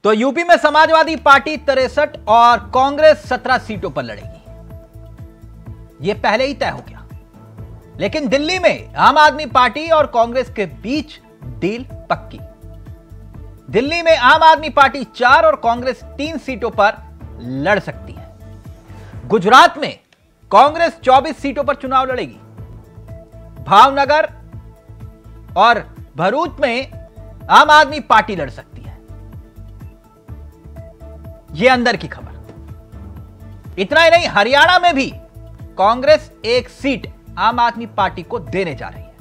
तो यूपी में समाजवादी पार्टी 63 और कांग्रेस 17 सीटों पर लड़ेगी, यह पहले ही तय हो गया। लेकिन दिल्ली में आम आदमी पार्टी और कांग्रेस के बीच डील पक्की। दिल्ली में आम आदमी पार्टी 4 और कांग्रेस 3 सीटों पर लड़ सकती है। गुजरात में कांग्रेस 24 सीटों पर चुनाव लड़ेगी। भावनगर और भरूच में आम आदमी पार्टी लड़ सकती है। यह अंदर की खबर। इतना ही नहीं, हरियाणा में भी कांग्रेस 1 सीट आम आदमी पार्टी को देने जा रही है।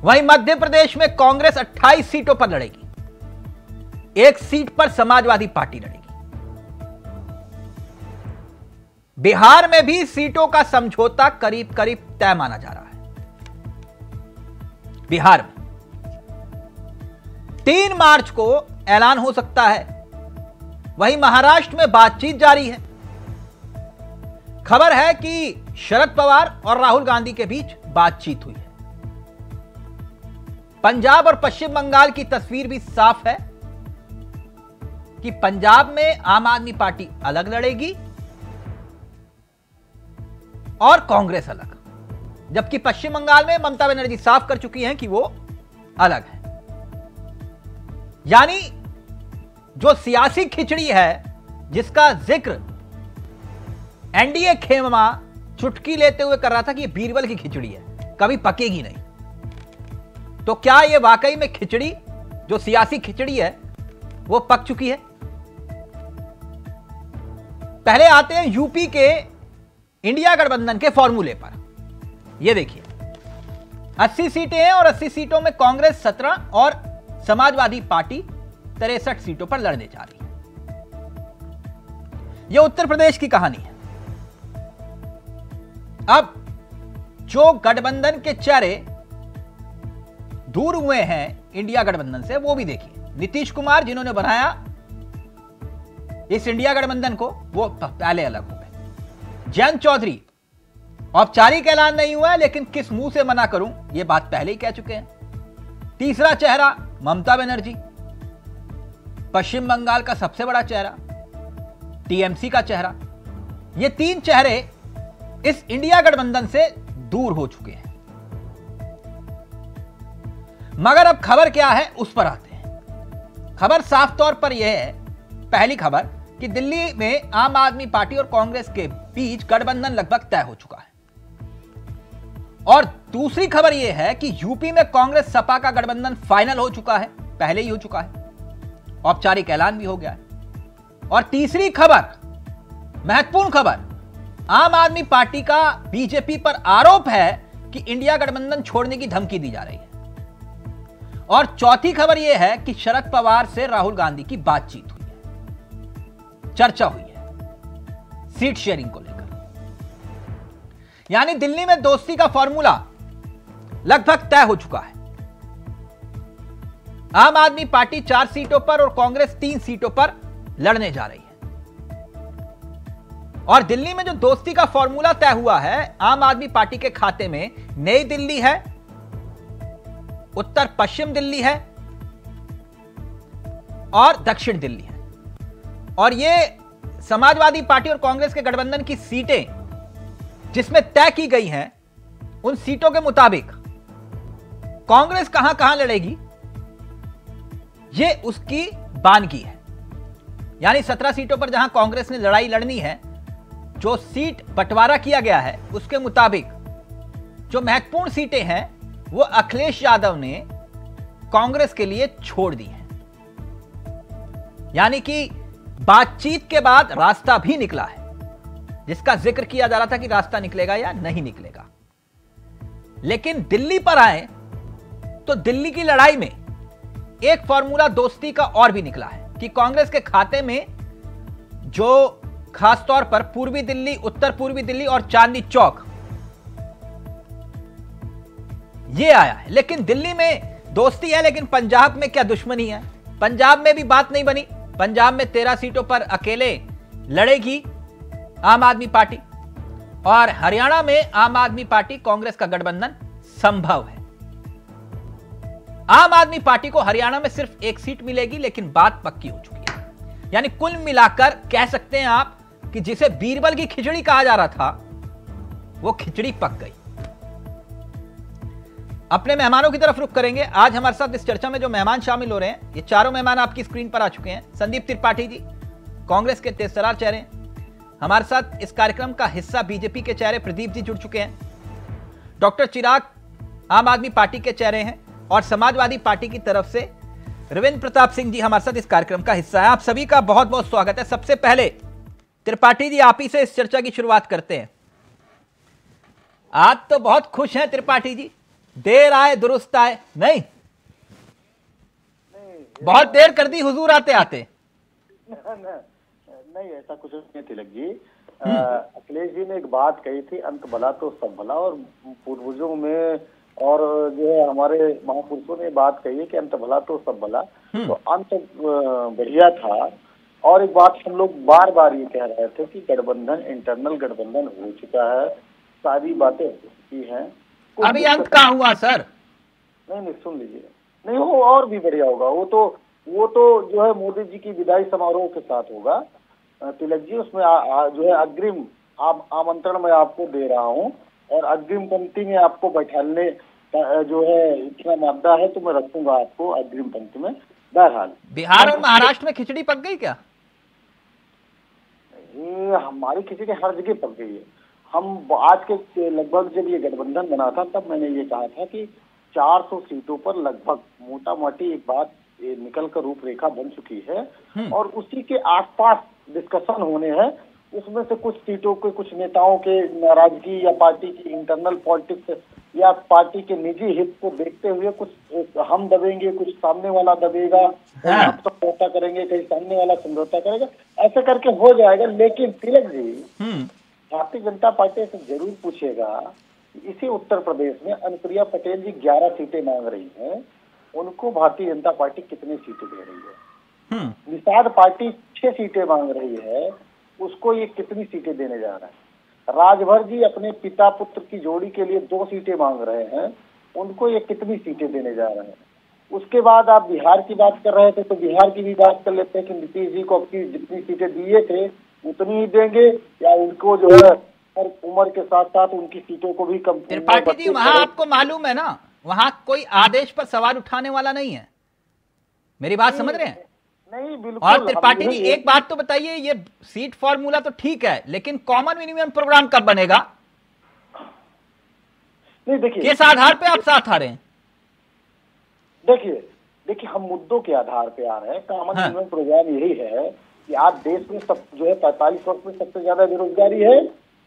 वहीं मध्य प्रदेश में कांग्रेस 28 सीटों पर लड़ेगी, 1 सीट पर समाजवादी पार्टी लड़ेगी। बिहार में भी सीटों का समझौता करीब करीब तय माना जा रहा है। बिहार में 3 मार्च को ऐलान हो सकता है। वहीं महाराष्ट्र में बातचीत जारी है। खबर है कि शरद पवार और राहुल गांधी के बीच बातचीत हुई है। पंजाब और पश्चिम बंगाल की तस्वीर भी साफ है कि पंजाब में आम आदमी पार्टी अलग लड़ेगी और कांग्रेस अलग, जबकि पश्चिम बंगाल में ममता बनर्जी साफ कर चुकी हैं कि वो अलग है। यानी जो सियासी खिचड़ी है, जिसका जिक्र एनडीए खेमा चुटकी लेते हुए कर रहा था कि ये बीरबल की खिचड़ी है, कभी पकेगी नहीं, तो क्या ये वाकई में खिचड़ी, जो सियासी खिचड़ी है, वो पक चुकी है? पहले आते हैं यूपी के इंडिया गठबंधन के फॉर्मूले पर। यह देखिए, 80 सीटें हैं और 80 सीटों में कांग्रेस 17 और समाजवादी पार्टी 63 सीटों पर लड़ने जा रही है। यह उत्तर प्रदेश की कहानी है। अब जो गठबंधन के चेहरे दूर हुए हैं इंडिया गठबंधन से, वो भी देखिए। नीतीश कुमार, जिन्होंने बनाया इस इंडिया गठबंधन को, वो पहले अलग हो गए। जयंत चौधरी, औपचारिक ऐलान नहीं हुआ है, लेकिन किस मुंह से मना करूं, यह बात पहले ही कह चुके हैं। तीसरा चेहरा ममता बनर्जी, पश्चिम बंगाल का सबसे बड़ा चेहरा, टीएमसी का चेहरा। ये 3 चेहरे इस इंडिया गठबंधन से दूर हो चुके हैं। मगर अब खबर क्या है, उस पर आते हैं। खबर साफ तौर पर यह है, पहली खबर, कि दिल्ली में आम आदमी पार्टी और कांग्रेस के बीच गठबंधन लगभग तय हो चुका है। और दूसरी खबर यह है कि यूपी में कांग्रेस सपा का गठबंधन फाइनल हो चुका है, पहले ही हो चुका है, औपचारिक ऐलान भी हो गया है। और तीसरी खबर, महत्वपूर्ण खबर, आम आदमी पार्टी का बीजेपी पर आरोप है कि इंडिया गठबंधन छोड़ने की धमकी दी जा रही है। और चौथी खबर यह है कि शरद पवार से राहुल गांधी की बातचीत हुई है, चर्चा हुई है सीट शेयरिंग को लेकर। यानी दिल्ली में दोस्ती का फॉर्मूला लगभग तय हो चुका है। आम आदमी पार्टी 4 सीटों पर और कांग्रेस 3 सीटों पर लड़ने जा रही है। और दिल्ली में जो दोस्ती का फॉर्मूला तय हुआ है, आम आदमी पार्टी के खाते में नई दिल्ली है, उत्तर पश्चिम दिल्ली है और दक्षिण दिल्ली है। और ये समाजवादी पार्टी और कांग्रेस के गठबंधन की सीटें जिसमें तय की गई हैं, उन सीटों के मुताबिक कांग्रेस कहां कहां लड़ेगी, यह उसकी बानगी है। यानी 17 सीटों पर जहां कांग्रेस ने लड़ाई लड़नी है, जो सीट बंटवारा किया गया है, उसके मुताबिक जो महत्वपूर्ण सीटें हैं, वो अखिलेश यादव ने कांग्रेस के लिए छोड़ दी हैं। यानी कि बातचीत के बाद रास्ता भी निकला है, जिसका जिक्र किया जा रहा था कि रास्ता निकलेगा या नहीं निकलेगा। लेकिन दिल्ली पर आए तो दिल्ली की लड़ाई में एक फॉर्मूला दोस्ती का और भी निकला है कि कांग्रेस के खाते में जो खासतौर पर पूर्वी दिल्ली, उत्तर पूर्वी दिल्ली और चांदनी चौक, ये आया है। लेकिन दिल्ली में दोस्ती है, लेकिन पंजाब में क्या दुश्मनी है? पंजाब में भी बात नहीं बनी। पंजाब में 13 सीटों पर अकेले लड़ेगी आम आदमी पार्टी, और हरियाणा में आम आदमी पार्टी कांग्रेस का गठबंधन संभव है। आम आदमी पार्टी को हरियाणा में सिर्फ एक सीट मिलेगी, लेकिन बात पक्की हो चुकी है। यानी कुल मिलाकर कह सकते हैं आप कि जिसे बीरबल की खिचड़ी कहा जा रहा था, वो खिचड़ी पक गई। अपने मेहमानों की तरफ रुख करेंगे। आज हमारे साथ इस चर्चा में जो मेहमान शामिल हो रहे हैं, ये चारों मेहमान आपकी स्क्रीन पर आ चुके हैं। संदीप त्रिपाठी जी, कांग्रेस के तेजतर्रार चेहरे। हमारे साथ इस कार्यक्रम का हिस्सा बीजेपी के चेहरे प्रदीप जी जुड़ चुके हैं। डॉक्टर चिराग आम आदमी पार्टी के चेहरे हैं, और समाजवादी पार्टी की तरफ से रविंद्र प्रताप सिंह जी हमारे साथ इस कार्यक्रम का हिस्सा है। आप सभी का बहुत बहुत स्वागत है। सबसे पहले त्रिपाठी जी, आप ही से इस चर्चा की शुरुआत करते हैं। आज तो बहुत खुश हैं त्रिपाठी जी, देर आए दुरुस्त आए। नहीं, बहुत देर कर दी हुजूर आते आते। नहीं, ऐसा कुछ नहीं तिलक जी। अखिलेश जी ने एक बात कही थी, अंत भला तो सब भला, और पूर्वजों में और जो है हमारे महापुरुषों ने बात कही है कि अंत भला तो सब भला। तो अंत बढ़िया था। और एक बात हम लोग बार बार ये कह रहे थे कि गठबंधन, इंटरनल गठबंधन हो चुका है, सारी बातें हो चुकी हैं। अभी अंत कहाँ हुआ सर? नहीं, सुन लीजिए। नहीं, वो और भी बढ़िया होगा। वो तो जो है मोदी जी की विदाई समारोह के साथ होगा तिलक जी। उसमें जो है अग्रिम आमंत्रण मैं आपको दे रहा हूँ, और अग्रिम पंक्ति में आपको बैठाने जो है इतना मादा है तो मैं रखूंगा आपको अग्रिम पंक्ति में। बहरहाल, बिहार और महाराष्ट्र में खिचड़ी पक गई क्या? ये हमारी खिचड़ी हर जगह पक गई है। हम आज के लगभग जब ये गठबंधन बना था, तब मैंने ये कहा था कि 400 सीटों पर लगभग मोटा मोटी एक बात निकल कर रूपरेखा बन चुकी है, और उसी के आसपास डिस्कशन होने हैं। उसमें से कुछ सीटों के, कुछ नेताओं के नाराजगी या पार्टी की इंटरनल पॉलिटिक्स या पार्टी के निजी हित को देखते हुए कुछ हम दबेंगे, कुछ सामने वाला दबेगा, हम समझौता करेंगे, कहीं सामने वाला समझौता करेगा, ऐसे करके हो जाएगा। लेकिन तिलक जी, भारतीय जनता पार्टी से जरूर पूछेगा, इसी उत्तर प्रदेश में अनुप्रिया पटेल जी 11 सीटें मांग रही हैं, उनको भारतीय जनता पार्टी कितनी सीटें दे रही है? निषाद पार्टी 6 सीटें मांग रही है, उसको ये कितनी सीटें देने जा रहा है? राजभर जी अपने पिता पुत्र की जोड़ी के लिए 2 सीटें मांग रहे हैं, उनको ये कितनी सीटें देने जा रहे हैं? उसके बाद आप बिहार की बात कर रहे थे, तो बिहार की भी बात कर लेते हैं कि नीतीश जी को अपनी जितनी सीटें दिए थे उतनी ही देंगे, या उनको जो है उम्र के साथ साथ उनकी सीटों को भी कम। त्रिपाठी जी, वहां आपको मालूम है ना, वहां कोई आदेश पर सवाल उठाने वाला नहीं है। मेरी बात समझ रहे हैं? नहीं, बिल्कुल। और त्रिपाठी जी, एक बात तो बताइए, ये सीट फॉर्मूला तो ठीक है, लेकिन कॉमन मिनिमम प्रोग्राम कब बनेगा? नहीं, देखिए, किस आधार पे आप साथ आ रहे हैं? देखिए हम मुद्दों के आधार पे आ रहे हैं। कॉमन मिनिमम प्रोग्राम यही है कि आज देश में सब जो है 45 वर्ष में सबसे ज्यादा बेरोजगारी है।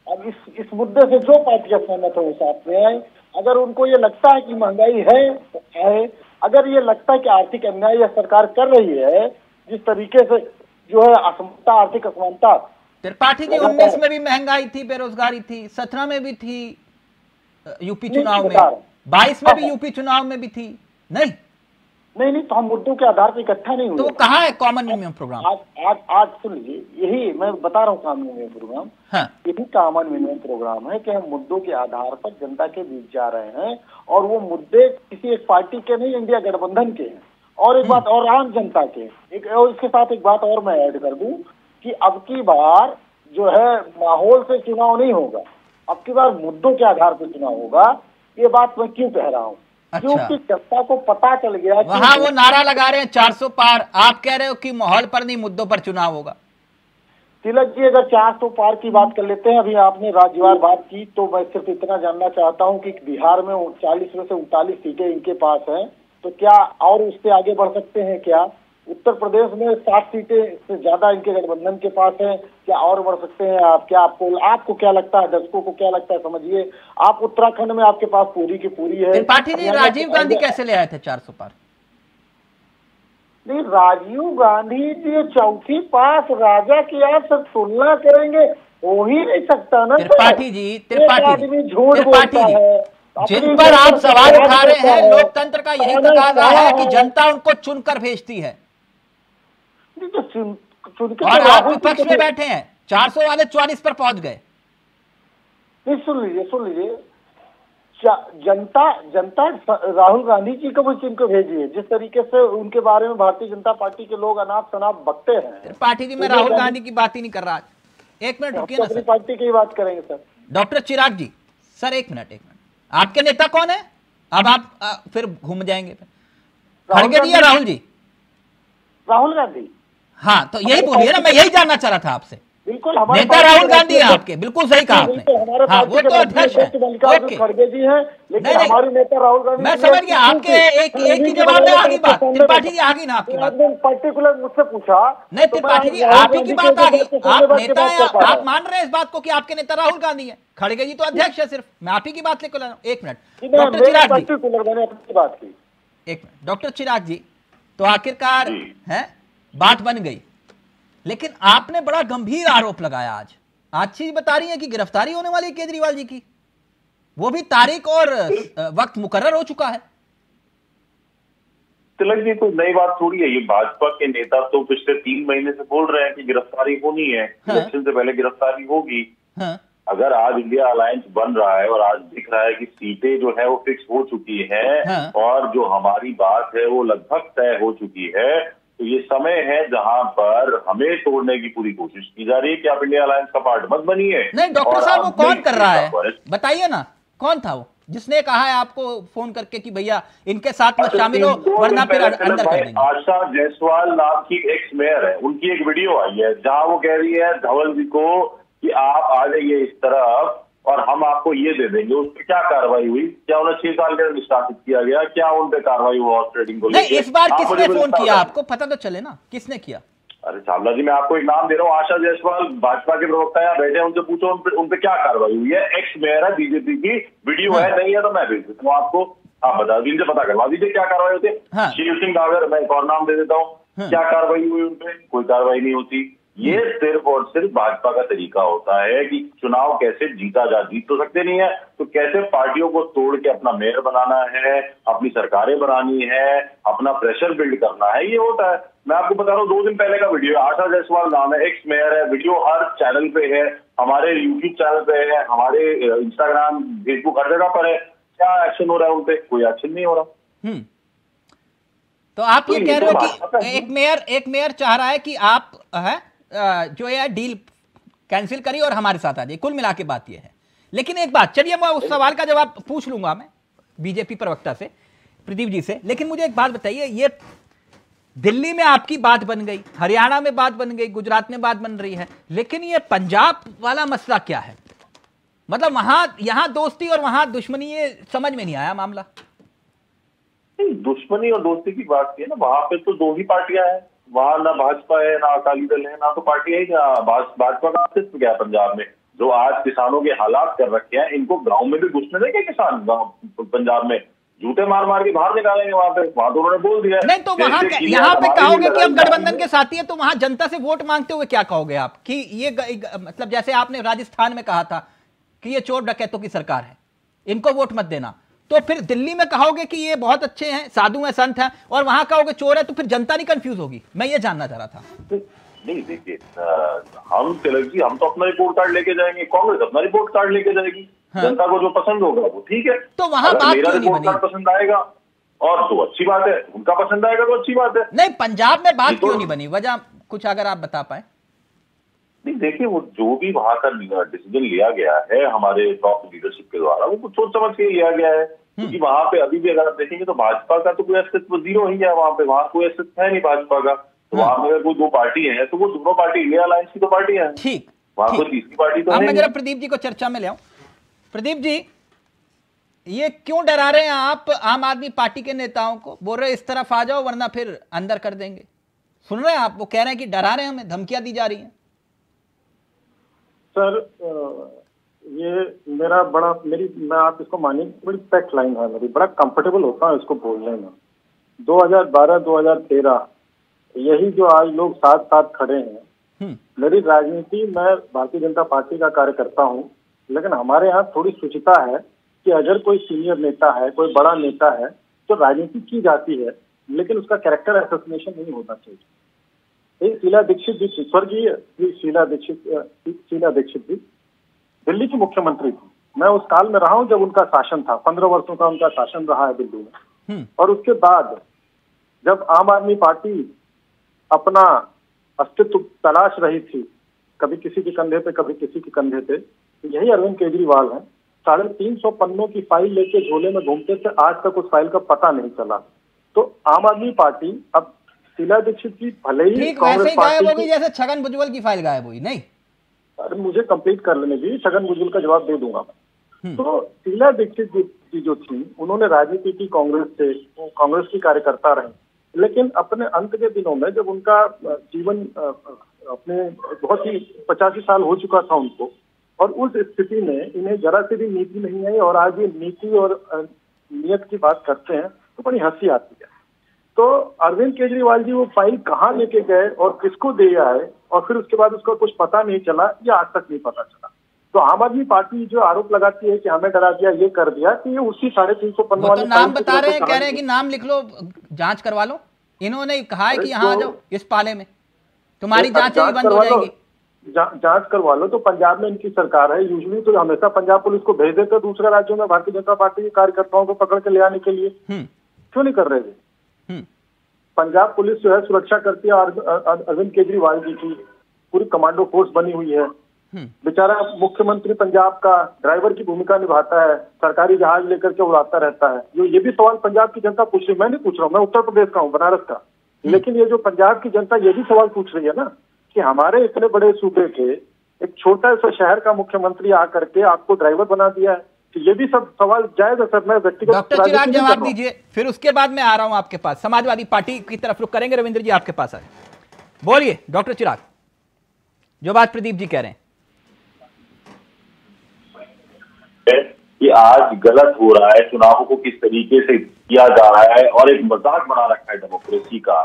अब इस मुद्दे से जो पार्टियां सहमत हो साथ में आए। अगर उनको ये लगता है कि महंगाई है तो है, अगर ये लगता है कि आर्थिक अन्याय यह सरकार कर रही है, जिस तरीके से जो है असमानता, आर्थिक असमानता। त्रिपाठी जी, 19 में भी महंगाई थी, बेरोजगारी थी, 17 में भी थी, यूपी चुनाव में, 22 में भी यूपी चुनाव में भी थी। नहीं, तो हम मुद्दों के आधार पर इकट्ठा नहीं हुए। तो कहाँ है कॉमन मिनिमम प्रोग्राम? आज सुन लीजिए, यही मैं बता रहा हूँ कॉमन मिनिमम प्रोग्राम। यही कॉमन मिनिमम प्रोग्राम है कि हम मुद्दों के आधार पर जनता के बीच जा रहे हैं, और वो मुद्दे किसी एक पार्टी के नहीं, इंडिया गठबंधन के हैं, और एक बात और आम जनता के। और इसके साथ एक बात और मैं ऐड कर दूं कि अब की बार जो है माहौल से चुनाव नहीं होगा, अब की बार मुद्दों के आधार पर चुनाव होगा। ये बात मैं क्यों कह रहा हूँ? अच्छा। क्योंकि जनता को पता चल गया कि वहां वो नारा लगा रहे हैं 400 पार, आप कह रहे हो कि माहौल पर नहीं, मुद्दों पर चुनाव होगा। तिलक जी, अगर 400 पार की बात कर लेते हैं, अभी आपने राज्यवार बात की, तो मैं सिर्फ इतना जानना चाहता हूं कि बिहार में 40 में से 39 सीटें इनके पास हैं, तो क्या और उससे आगे बढ़ सकते हैं क्या? उत्तर प्रदेश में 7 सीटें से ज्यादा इनके गठबंधन के पास हैं, क्या और बढ़ सकते हैं आप? क्या आपको क्या लगता है, दर्शकों को क्या लगता है, समझिए। आप उत्तराखंड में आपके पास पूरी की पूरी है। त्रिपाठी जी, राजीव गांधी कैसे ले आए थे 400 पार? नहीं, राजीव गांधी जी चौथी पास राजा की आप सब तुलना करेंगे, हो ही नहीं सकता ना। त्रिपाठी जी, झूठ बोलता है। जिन पर आप सवाल उठा रहे हैं, लोकतंत्र का यही तकाजा है कि जनता उनको चुनकर भेजती है, और आप विपक्ष में बैठे हैं। 400 वाले 44 पर पहुंच गए। सुन लीजिए, जनता राहुल गांधी जी को भी इनको भेजी है। जिस तरीके से उनके बारे में भारतीय जनता पार्टी के लोग अनाप शनाप बकते हैं। पार्टी जी, मैं राहुल गांधी की बात ही नहीं कर रहा। एक मिनट रुकिए ना अपनी सर, पार्टी की बात करेंगे सर। डॉक्टर चिराग जी, सर एक मिनट, आपके नेता कौन है? अब आप फिर घूम जाएंगे। खड़गे जी या राहुल जी? राहुल गांधी। हाँ, तो यही बोलिए ना, मैं यही जानना चाह रहा था आपसे। बिल्कुल, नेता राहुल गांधी है आपके, बिल्कुल सही कहा आपने। हाँ, वो तो अध्यक्ष है। ओके, खड़गे जी हैं, लेकिन हमारे नेता राहुल गांधी। मैं समझ गया, आपके एक ही जवाब में आ गई बात। त्रिपाठी जी आ गई ना आपकी बात। पर्टिकुलर मुझसे पूछा नहीं त्रिपाठी जी, आप ही की बात आ गई। आप नेता हैं, आप मान रहे हैं इस बात को कि आपके नेता राहुल गांधी है। खड़गे जी तो अध्यक्ष है सिर्फ, मैं आप ही की बात लेकर ला रहा हूँ। एक मिनट डॉक्टर चिराग जी, बात की। एक मिनट डॉक्टर चिराग जी, तो आखिरकार है बात बन गई, लेकिन आपने बड़ा गंभीर आरोप लगाया। आज चीज बता रही है कि गिरफ्तारी होने वाली है केजरीवाल जी की, वो भी तारीख और वक्त मुकर्रर हो चुका है। तिलक जी, कोई नई बात थोड़ी है। ये भाजपा के नेता तो पिछले 3 महीने से बोल रहे हैं कि गिरफ्तारी होनी है। हाँ। इलेक्शन से पहले गिरफ्तारी होगी। हाँ। अगर आज इंडिया अलायंस बन रहा है और आज दिख रहा है कि सीटें जो है वो फिक्स हो चुकी है, हाँ। और जो हमारी बात है वो लगभग तय हो चुकी है, तो ये समय है जहां पर हमें तोड़ने की पूरी कोशिश की जा रही है कि आप इंडिया अलायंस का पार्ट मत बनिए। नहीं डॉक्टर साहब, वो कौन कर रहा है बताइए ना, कौन था वो जिसने कहा है आपको फोन करके कि भैया इनके साथ मत शामिल हो वरना फिर अंदर कर देंगे? आशा जायसवाल नाम की एक्स मेयर है, उनकी एक वीडियो आई है जहां वो कह रही है धवल जी को कि आप आ जाइए इस तरफ और हम आपको ये दे देंगे। उस पर क्या कार्रवाई हुई? क्या उन्हें 6 साल के निष्कासित किया गया? क्या उन पे कार्रवाई हुआ ट्रेडिंग को लेकर? नहीं, इस बार किसने फोन किया आपको पता तो चले ना, किसने किया? अरे चावला जी, मैं आपको एक नाम दे रहा हूँ, आशा जायसवाल, भाजपा के प्रवक्ता यहाँ बैठे हैं, उनसे पूछो उन पे क्या कार्रवाई हुई है। एक्स मेयर है बीजेपी की, वीडियो है, नहीं है तो मैं भेज देता हूँ आपको, आप बता दीजिए, इनसे पता करवा दीजिए क्या कार्रवाई होती है। शिव सिंह डागर, मैं एक और नाम दे देता हूँ, क्या कार्रवाई हुई उन पे? कोई कार्रवाई नहीं होती। ये सिर्फ और सिर्फ भाजपा का तरीका होता है कि चुनाव कैसे जीता जा, जीत तो सकते नहीं है तो कैसे पार्टियों को तोड़ के अपना मेयर बनाना है, अपनी सरकारें बनानी है, अपना प्रेशर बिल्ड करना है, ये होता है। मैं आपको बता रहा हूँ, 2 दिन पहले का वीडियो, आशा जायसवाल नाम है, एक्स मेयर है, वीडियो हर चैनल पे है, हमारे यूट्यूब चैनल पे है, हमारे इंस्टाग्राम फेसबुक हर जगह पर है। क्या एक्शन हो रहा है उन पे? कोई एक्शन नहीं हो रहा। तो आप ये कह रहे हो कि एक मेयर चाह रहा है कि आप है जो ये डील कैंसिल करिए और हमारे साथ आ जाइए, कुल मिला के बात ये है। लेकिन एक बात, चलिए मैं उस सवाल का जवाब पूछ लूंगा मैं बीजेपी प्रवक्ता से, प्रदीप जी से, लेकिन मुझे एक बात बताइए, ये दिल्ली में आपकी बात बन गई, हरियाणा में बात बन गई, गुजरात में बात बन रही है, लेकिन ये पंजाब वाला मसला क्या है? मतलब वहां यहां दोस्ती और वहां दुश्मनी, ये समझ में नहीं आया मामला। दुश्मनी और दोस्ती की बात की है ना, वहां पे तो 2 ही पार्टियां हैं, वहां ना भाजपा है ना अकाली दल है, ना तो पार्टी है, भाजपा का अस्तित्व क्या है पंजाब में? जो आज किसानों के हालात कर रखे हैं, इनको गांव में भी घुसने देंगे किसान? पंजाब में जूते मार मार के बाहर निकालेंगे वहां तो उन्होंने बोल दिया। नहीं तो वहां यहाँ पे कहोगे कि हम गठबंधन के साथी है, तो वहां जनता से वोट मांगते हुए क्या कहोगे आप कि ये मतलब जैसे आपने राजस्थान में कहा था कि ये चोर डकैतों की सरकार है, इनको वोट मत देना, तो फिर दिल्ली में कहोगे कि ये बहुत अच्छे हैं, साधु हैं, संत हैं, और वहां कहोगे चोर है, तो फिर जनता नहीं कंफ्यूज होगी? मैं ये जानना चाह रहा था। नहीं देखिए, हम तिलक जी, हम तो अपना रिपोर्ट कार्ड लेके जाएंगे, कांग्रेस अपना रिपोर्ट कार्ड लेके जाएगी। हाँ। जनता को जो पसंद होगा वो ठीक है। तो वहां बात मेरा क्यों नहीं रिपोर्ट कार्ड पसंद आएगा और तो अच्छी बात है, उनका पसंद आएगा तो अच्छी बात है। नहीं, पंजाब में बात क्यों नहीं बनी? वजह कुछ अगर आप बता पाए। नहीं देखिए, वो जो भी वहां का डिसीजन लिया गया है हमारे टॉप लीडरशिप के द्वारा, वो कुछ सोच समझ के लिया गया है, क्योंकि वहां पे अभी भी अगर आप देखेंगे तो भाजपा का तो कोई अस्तित्व जीरो ही है। वहां कोई अस्तित्व है नहीं भाजपा का। तो वहां में अगर कोई 2 पार्टी है तो वो दोनों पार्टी इंडिया अलायंस की 2 पार्टियां हैं। ठीक, वहां कोई तीसरी पार्टी तो अब मैं जरा प्रदीप जी को चर्चा में ले आऊं। प्रदीप जी, ये क्यों डरा रहे हैं आप आम आदमी पार्टी के नेताओं को? बोल रहे इस तरफ आ जाओ वरना फिर अंदर कर देंगे। सुन रहे हैं आप? वो कह रहे हैं कि डरा रहे हैं, हमें धमकियां दी जा रही हैं। सर ये मैं आप इसको मानिए, बड़ी पैक्ट लाइन है मेरी, बड़ा कंफर्टेबल होता है इसको बोलने में। 2012-2013 यही जो आज लोग साथ साथ खड़े हैं, मेरी राजनीति, मैं भारतीय जनता पार्टी का कार्यकर्ता हूँ, लेकिन हमारे यहाँ थोड़ी शुचिता है कि अगर कोई सीनियर नेता है, कोई बड़ा नेता है, तो राजनीति की जाती है, लेकिन उसका कैरेक्टर असोसिएशन नहीं होना चाहिए। शीला दीक्षित जी, स्वर्गीय शीला दीक्षित जी दिल्ली की मुख्यमंत्री थी, मैं उस काल में रहा हूं जब उनका शासन था, 15 वर्षों का उनका शासन रहा है दिल्ली में। और उसके बाद जब आम आदमी पार्टी अपना अस्तित्व तलाश रही थी, कभी किसी के कंधे पे कभी किसी के कंधे पे, यही अरविंद केजरीवाल हैं 350 पन्नों की फाइल लेके झोले में घूमते थे, आज तक उस फाइल का पता नहीं चला। तो आम आदमी पार्टी अब शीला दीक्षित की भले ही वैसे ही गायब होगी जैसे छगन भुजबल की फाइल गायब हुई, नहीं? अरे मुझे कंप्लीट कर लेने दीजिए, छगन भुजबल का जवाब दे दूंगा मैं। तो शीला दीक्षित जी जो थी, उन्होंने राजनीति की कांग्रेस से, कांग्रेस की कार्यकर्ता रहे, लेकिन अपने अंत के दिनों में जब उनका जीवन अपने बहुत ही 85 साल हो चुका था उनको, और उस स्थिति में इन्हें जरा से भी नीति नहीं आई और आज ये नीति और नियत की बात करते हैं तो बड़ी हंसी आती है। तो अरविंद केजरीवाल जी वो फाइल कहाँ लेके गए और किसको दे आए और फिर उसके बाद उसका कुछ पता नहीं चला, ये आज तक नहीं पता चला। तो आम आदमी पार्टी जो आरोप लगाती है कि हमें डरा दिया, ये कर दिया, कि ये उसी 350 पन्नों वाले नाम बता रहे हैं, कह रहे हैं कि नाम लिख लो, जांच करवा लो। इन्होंने कहा है कि यहाँ आ जाओ इस पाले में, तुम्हारी जांच ही बंद हो जाएगी। जांच करवा लो। तो पंजाब में इनकी सरकार है, यूजुअली तो हमेशा पंजाब पुलिस को भेज देते दूसरे राज्यों में भारतीय जनता पार्टी के कार्यकर्ताओं को पकड़ के ले आने के लिए, क्यों नहीं कर रहे थे? पंजाब पुलिस जो है सुरक्षा करती है अरविंद केजरीवाल जी की, पूरी कमांडो फोर्स बनी हुई है। बेचारा मुख्यमंत्री पंजाब का ड्राइवर की भूमिका निभाता है, सरकारी जहाज लेकर के उड़ाता रहता है। ये भी सवाल पंजाब की जनता पूछ रही है, मैं नहीं पूछ रहा हूँ, मैं उत्तर प्रदेश का हूँ, बनारस का। लेकिन ये जो पंजाब की जनता ये भी सवाल पूछ रही है ना कि हमारे इतने बड़े सूबे के एक छोटा सा शहर का मुख्यमंत्री आकर के आपको ड्राइवर बना दिया है, तो ये भी सब सवाल जायज है सर। मैं व्यक्तिगत डॉक्टर चिराग जवाब दीजिए, फिर उसके बाद मैं आ रहा हूं आपके पास, समाजवादी पार्टी की तरफ रुख करेंगे। रविंद्र जी आपके पास आए, बोलिए डॉक्टर चिराग, जो बात प्रदीप जी कह रहे हैं कि आज गलत हो रहा है, चुनावों को किस तरीके से किया जा रहा है और एक मजाक बना रखा है डेमोक्रेसी का,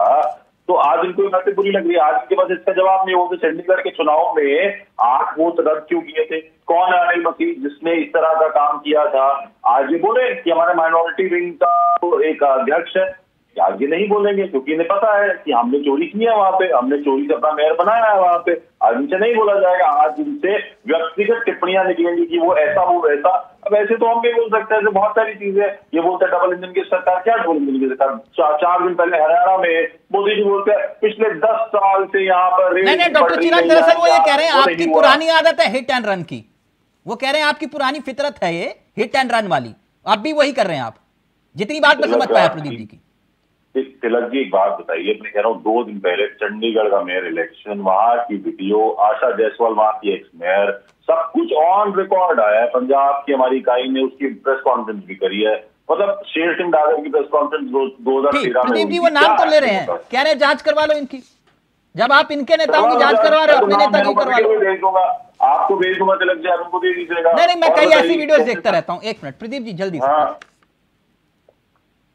तो आज इनको ये बातें बुरी लग रही है। आज इनके पास इसका जवाब नहीं होगा। चंडीगढ़ के चुनाव में 8 वोट रद्द क्यों किए थे? कौन है अनिल मसीह जिसने इस तरह का काम किया था? आज ये बोले कि हमारे माइनॉरिटी विंग का तो एक अध्यक्ष है, आज ये नहीं बोलेंगे क्योंकि इन्हें पता है कि हमने चोरी की है वहां पे, हमने चोरी से अपना मेयर बनाया है वहां पे। आज इनसे नहीं बोला जाएगा, आज इनसे व्यक्तिगत टिप्पणियां निकलेंगी कि वो ऐसा वो वैसा। अब ऐसे तो हम भी बोल सकते हैं, बहुत सारी चीजें। ये बोलते हैं डबल इंजन की सरकार, क्या डबल इंजन की सरकार? 4 दिन पहले हरियाणा में मोदी जी बोलते हैं पिछले 10 साल से यहाँ पर नहीं डॉक्टर चिराग, दरअसल वो ये कह रहे हैं आपकी पुरानी आदत है हिट एंड रन की। वो कह रहे हैं आपकी पुरानी फितरत है ये हिट एंड रन वाली, आप भी वही कर रहे हैं। आप जितनी बात मैं समझ पाया प्रदीप जी की। तिलक जी एक बात बताइए, मैं कह रहा हूँ 2 दिन पहले चंडीगढ़ का मेयर इलेक्शन, वहां की वीडियो, आशा जायसवाल वहां की एक्स मेयर, सब कुछ ऑन रिकॉर्ड आया है। पंजाब की हमारी इकाई ने उसकी प्रेस कॉन्फ्रेंस भी करी है, मतलब शेर सिंह डागर की प्रेस कॉन्फ्रेंस 2013 में। प्रदीप जी वो नाम तो ले रहे हैं, कह रहे हैं जांच करवा लो इनकी। जब आप इनके नेताओं की जांच करवा रहे हो, अपने नेता की करवा लो। भेज दूंगा आपको, भेज दूंगा, तिलक जी आप उनको दे दीजिएगा। नहीं मैं कई ऐसी वीडियोस देखता रहता हूँ। 1 मिनट प्रदीप जी जल्दी से।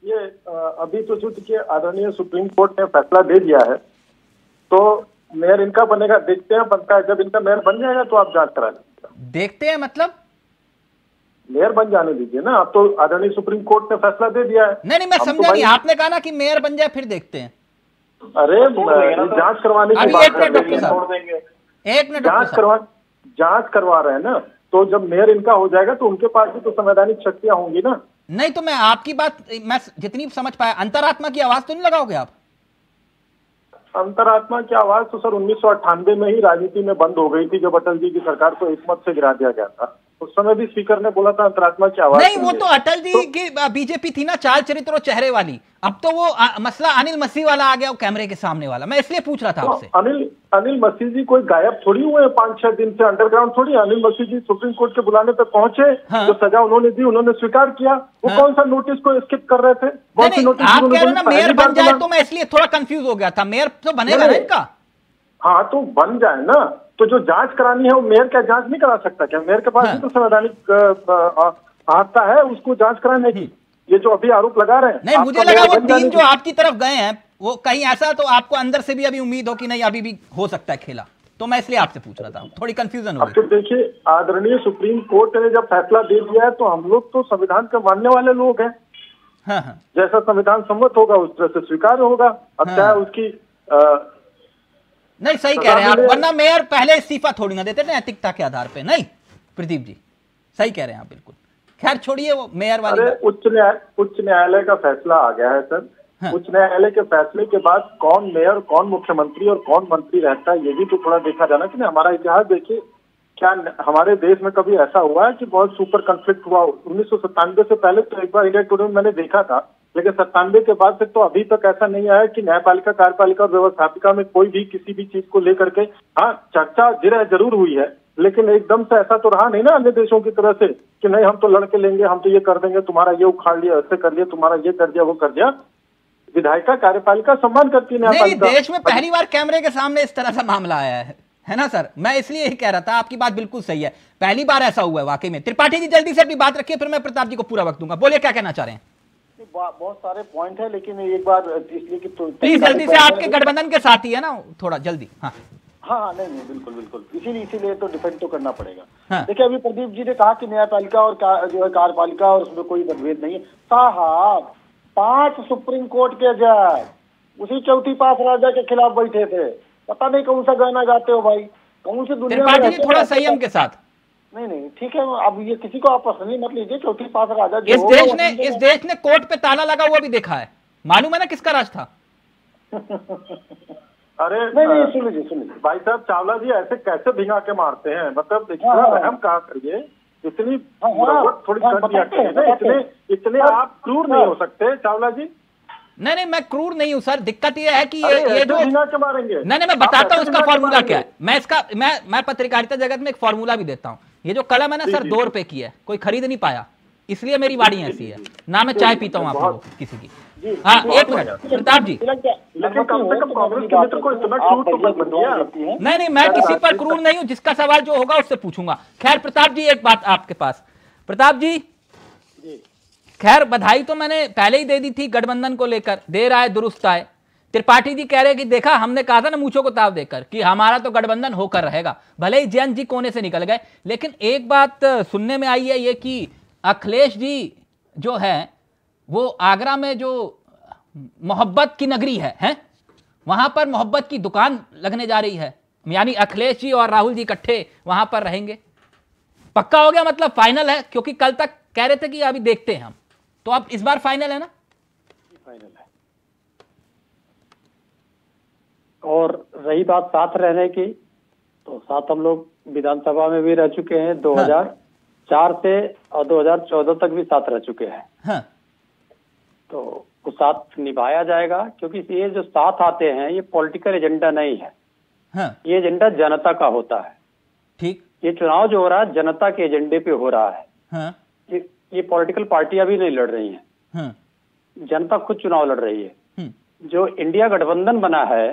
ये अभी तो चूंकि आदरणीय सुप्रीम कोर्ट ने फैसला दे दिया है, तो मेयर इनका बनेगा, देखते हैं बनता है। जब इनका मेयर बन जाएगा तो आप जांच करा लीजिए। देखते हैं मतलब मेयर बन जाने दीजिए ना, अब तो आदरणीय सुप्रीम कोर्ट ने फैसला दे दिया है। नहीं मैं समझा नहीं, आपने कहा ना कि मेयर बन जाए फिर देखते हैं। अरे जांच करवाने की बात कर रहे हैं, एक मिनट जांच करवा रहे हैं ना, तो जब मेयर इनका हो जाएगा तो उनके पास भी तो संवैधानिक शक्तियां होंगी ना। नहीं तो मैं आपकी बात मैं जितनी समझ पाया, अंतरात्मा की आवाज तो नहीं लगाओगे आप? अंतरात्मा की आवाज तो सर 1998 में ही राजनीति में बंद हो गई थी, जब अटल जी की सरकार को एकमत से गिरा दिया गया था। उस समय भी स्पीकर ने बोला था अंतरात्मा की आवाज नहीं, वो तो अटल जी की बीजेपी थी ना, चाल चरित्र और चेहरे वाली। अब तो वो मसला अनिल मसीह वाला आ गया, वो कैमरे के सामने वाला। मैं इसलिए पूछ रहा था आपसे। अनिल मसीह जी कोई गायब थोड़ी हुए हैं 5-6 दिन से, अंडरग्राउंड थोड़ी। अनिल मसीह जी सुप्रीम कोर्ट के बुलाने पे पहुंचे, जो सजा उन्होंने दी उन्होंने स्वीकार किया। वो कौन सा नोटिस को स्किप कर रहे थे? आप कह रहे हैं ना मेयर बन जाए, तो मैं इसलिए थोड़ा कंफ्यूज हो गया था। मेयर तो बनेगा ना इनका? हाँ तो बन जाए ना, तो जो जांच करानी है वो मेयर क्या जांच नहीं करा सकता क्या? मेयर के पास भी तो संवैधानिक आहता है उसको जांच कराने की। ये जो अभी आरोप लगा रहे हैं, नहीं मुझे लगा वो 3 जो आपकी तरफ गए हैं वो कहीं ऐसा, तो आपको अंदर से भी अभी उम्मीद हो कि नहीं अभी भी हो सकता है खेला, तो मैं इसलिए आपसे पूछ रहा था। थोड़ी कंफ्यूजन हो गई। तो देखिए आदरणीय सुप्रीम कोर्ट ने जब फैसला दे दिया है तो हम लोग तो संविधान के मानने वाले लोग हैं। हाँ। जैसा संविधान सम्मत होगा उस तरह से स्वीकार होगा। अब चाहे उसकी नहीं सही कह रहे हैं आप, वरना मेयर पहले इस्तीफा थोड़ी ना देते नैतिकता के आधार पे। नहीं प्रदीप जी सही कह रहे हैं आप, बिल्कुल। खैर छोड़िए वो मेयर वाली। अरे उच्च न्यायालय का फैसला आ गया है सर। हाँ। उच्च न्यायालय के फैसले के बाद कौन मेयर, कौन मुख्यमंत्री और कौन मंत्री रहता है, ये भी तो थोड़ा देखा जाना कि नहीं। हमारा इतिहास देखिए, क्या हमारे देश में कभी ऐसा हुआ है कि बहुत सुपर कॉन्फ्लिक्ट हुआ? 1997 से पहले तो एक बार इंडिया टुडे में मैंने देखा था, लेकिन 97 के बाद से तो अभी तक ऐसा नहीं आया कि न्यायपालिका, कार्यपालिका और व्यवस्थापिका में कोई भी किसी भी चीज को लेकर के, हाँ चर्चा जरूर हुई है, लेकिन एकदम से ऐसा तो रहा नहीं ना अन्य देशों की तरह से कि नहीं हम तो लड़के लेंगे, हम तो ये कर देंगे, तुम्हारा ये उखाड़ लिया, ऐसे कर लिया, तुम्हारा ये कर दिया, वो कर दिया। विधायिका, कार्यपालिका सम्मान करती है न्यायपालिका। देश में पहली बार कैमरे के सामने इस तरह से मामला आया है ना सर? मैं इसलिए ही कह रहा था, आपकी बात बिल्कुल सही है, पहली बार ऐसा हुआ है वाकई में। त्रिपाठी जी जल्दी से अपनी बात रखिए, फिर मैं प्रताप जी को पूरा वक्त दूंगा। बोलिए क्या कहना चाह रहे हैं। बहुत सारे पॉइंट है, लेकिन एक बार इसलिए कि प्लीज जल्दी से, आपके गठबंधन के साथी है ना, थोड़ा जल्दी। हाँ हाँ, नहीं बिल्कुल बिल्कुल, इसीलिए तो डिफेंड तो करना पड़ेगा। हाँ। देखिए अभी प्रदीप जी ने कहा कि न्यायपालिका और जो है कार्यपालिका और उसमें कोई मतभेद नहीं है। साहब 5 सुप्रीम कोर्ट के जज उसी चौथी पास राजा के खिलाफ बैठे थे। पता नहीं कौन सा गाना गाते हो भाई, कौन सी दुनिया में जी, थोड़ा संयम के साथ। नहीं ठीक है, अब ये किसी को आप पर्सनली मत लीजिए। चौथी पास राजा इस देश ने कोर्ट पे ताला लगा हुआ भी देखा है, मालूम है ना किसका राज था? अरे नहीं सुन लीजिए भाई साहब, चावला जी ऐसे कैसे भिंगा के मारते हैं? मतलब रहम कहा करिए, इतनी थोड़ी कर दिया करिए, इतने आप क्रूर नहीं हो सकते चावला जी। नहीं मैं क्रूर नहीं हूं सर, दिक्कत ये है कि ये जो के मारेंगे। नहीं मैं बताता हूं इसका फॉर्मूला क्या है। मैं पत्रकारिता जगत में एक फॉर्मूला भी देता हूं। ये जो कलम है ना सर, 2 रुपए की है, कोई खरीद नहीं पाया, इसलिए मेरी वाणी ऐसी है ना। मैं चाय पीता हूं आप लोगों किसी की। हाँ एक मिनट प्रताप जी, लेकिन कम से कम कांग्रेस के मित्र को इतना क्रूर तो मत बनिए। नहीं मैं किसी पर क्रूर नहीं हूं, जिसका सवाल जो होगा उससे पूछूंगा। खैर प्रताप जी, एक बात आपके पास। प्रताप जी खैर बधाई तो मैंने पहले ही दे दी थी गठबंधन को लेकर, देर आए दुरुस्त आए। त्रिपाठी जी कह रहे कि देखा हमने कहा था ना मूंछों को ताव देकर कि हमारा तो गठबंधन होकर रहेगा, भले ही जयंत जी कोने से निकल गए। लेकिन एक बात सुनने में आई है ये कि अखिलेश जी जो है वो आगरा में जो मोहब्बत की नगरी है वहां पर मोहब्बत की दुकान लगने जा रही है, यानी अखिलेश जी और राहुल जी इकट्ठे वहां पर रहेंगे। पक्का हो गया, मतलब फाइनल है? क्योंकि कल तक कह रहे थे कि अभी देखते हैं हम, तो अब इस बार फाइनल है ना? फाइनल है। और रही बात साथ रहने की, तो साथ हम लोग विधानसभा में भी रह चुके हैं 2004 से, और 2014 तक भी साथ रह चुके हैं। हाँ। तो वो साथ निभाया जाएगा, क्योंकि ये जो साथ आते हैं ये पॉलिटिकल एजेंडा नहीं है। हाँ। ये एजेंडा जनता का होता है। ठीक। ये चुनाव जो हो रहा है जनता के एजेंडे पे हो रहा है। हाँ। ये पॉलिटिकल पार्टियां भी नहीं लड़ रही हैं। हाँ। जनता खुद चुनाव लड़ रही है। जो इंडिया गठबंधन बना है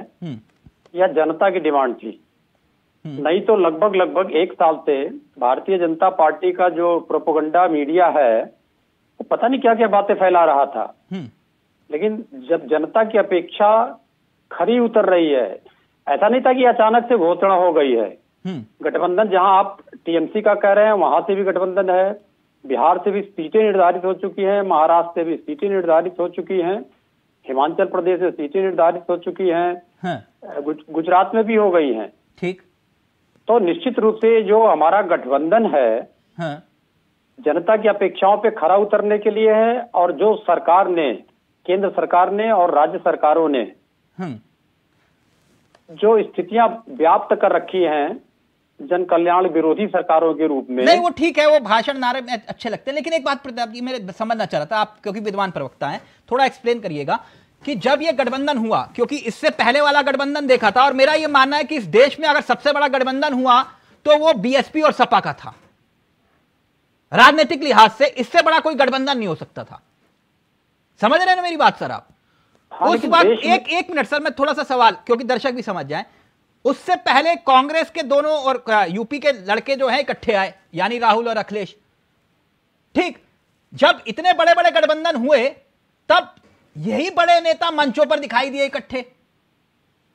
यह जनता की डिमांड थी। नहीं तो लगभग 1 साल से भारतीय जनता पार्टी का जो प्रोपेगेंडा मीडिया है वो पता नहीं क्या क्या बातें फैला रहा था। लेकिन जब जनता की अपेक्षा खरी उतर रही है, ऐसा नहीं था कि अचानक से घोषणा हो गई है। गठबंधन जहां आप टीएमसी का कह रहे हैं वहां से भी गठबंधन है, बिहार से भी सीटें निर्धारित हो चुकी हैं, महाराष्ट्र से भी सीटें निर्धारित हो चुकी हैं, हिमाचल प्रदेश से सीटें निर्धारित हो चुकी हैं, गुजरात में भी हो गई हैं। ठीक। तो निश्चित रूप से जो हमारा गठबंधन है जनता की अपेक्षाओं पे खरा उतरने के लिए है, और जो सरकार ने, केंद्र सरकार ने और राज्य सरकारों ने जो स्थितियां व्याप्त कर रखी हैं जन कल्याण विरोधी सरकारों के रूप में। नहीं वो ठीक है, वो भाषण नारे में अच्छे लगते हैं, लेकिन एक बात प्रताप जी मेरे समझना चाह रहा था, आप क्योंकि विद्वान प्रवक्ता हैं, थोड़ा एक्सप्लेन करिएगा कि जब ये गठबंधन हुआ, क्योंकि इससे पहले वाला गठबंधन देखा था, और मेरा ये मानना है कि इस देश में अगर सबसे बड़ा गठबंधन हुआ तो वो बीएसपी और सपा का था। राजनीतिक लिहाज से इससे बड़ा कोई गठबंधन नहीं हो सकता था। समझ रहे हैं ना मेरी बात सर आप? हाँ, उस वक्त एक मिनट सर, मैं थोड़ा सा सवाल, क्योंकि दर्शक भी समझ जाएं, उससे पहले कांग्रेस के दोनों और यूपी के लड़के जो हैं इकट्ठे आए, यानी राहुल और अखिलेश। ठीक, जब इतने बड़े बड़े गठबंधन हुए तब यही बड़े नेता मंचों पर दिखाई दिए इकट्ठे।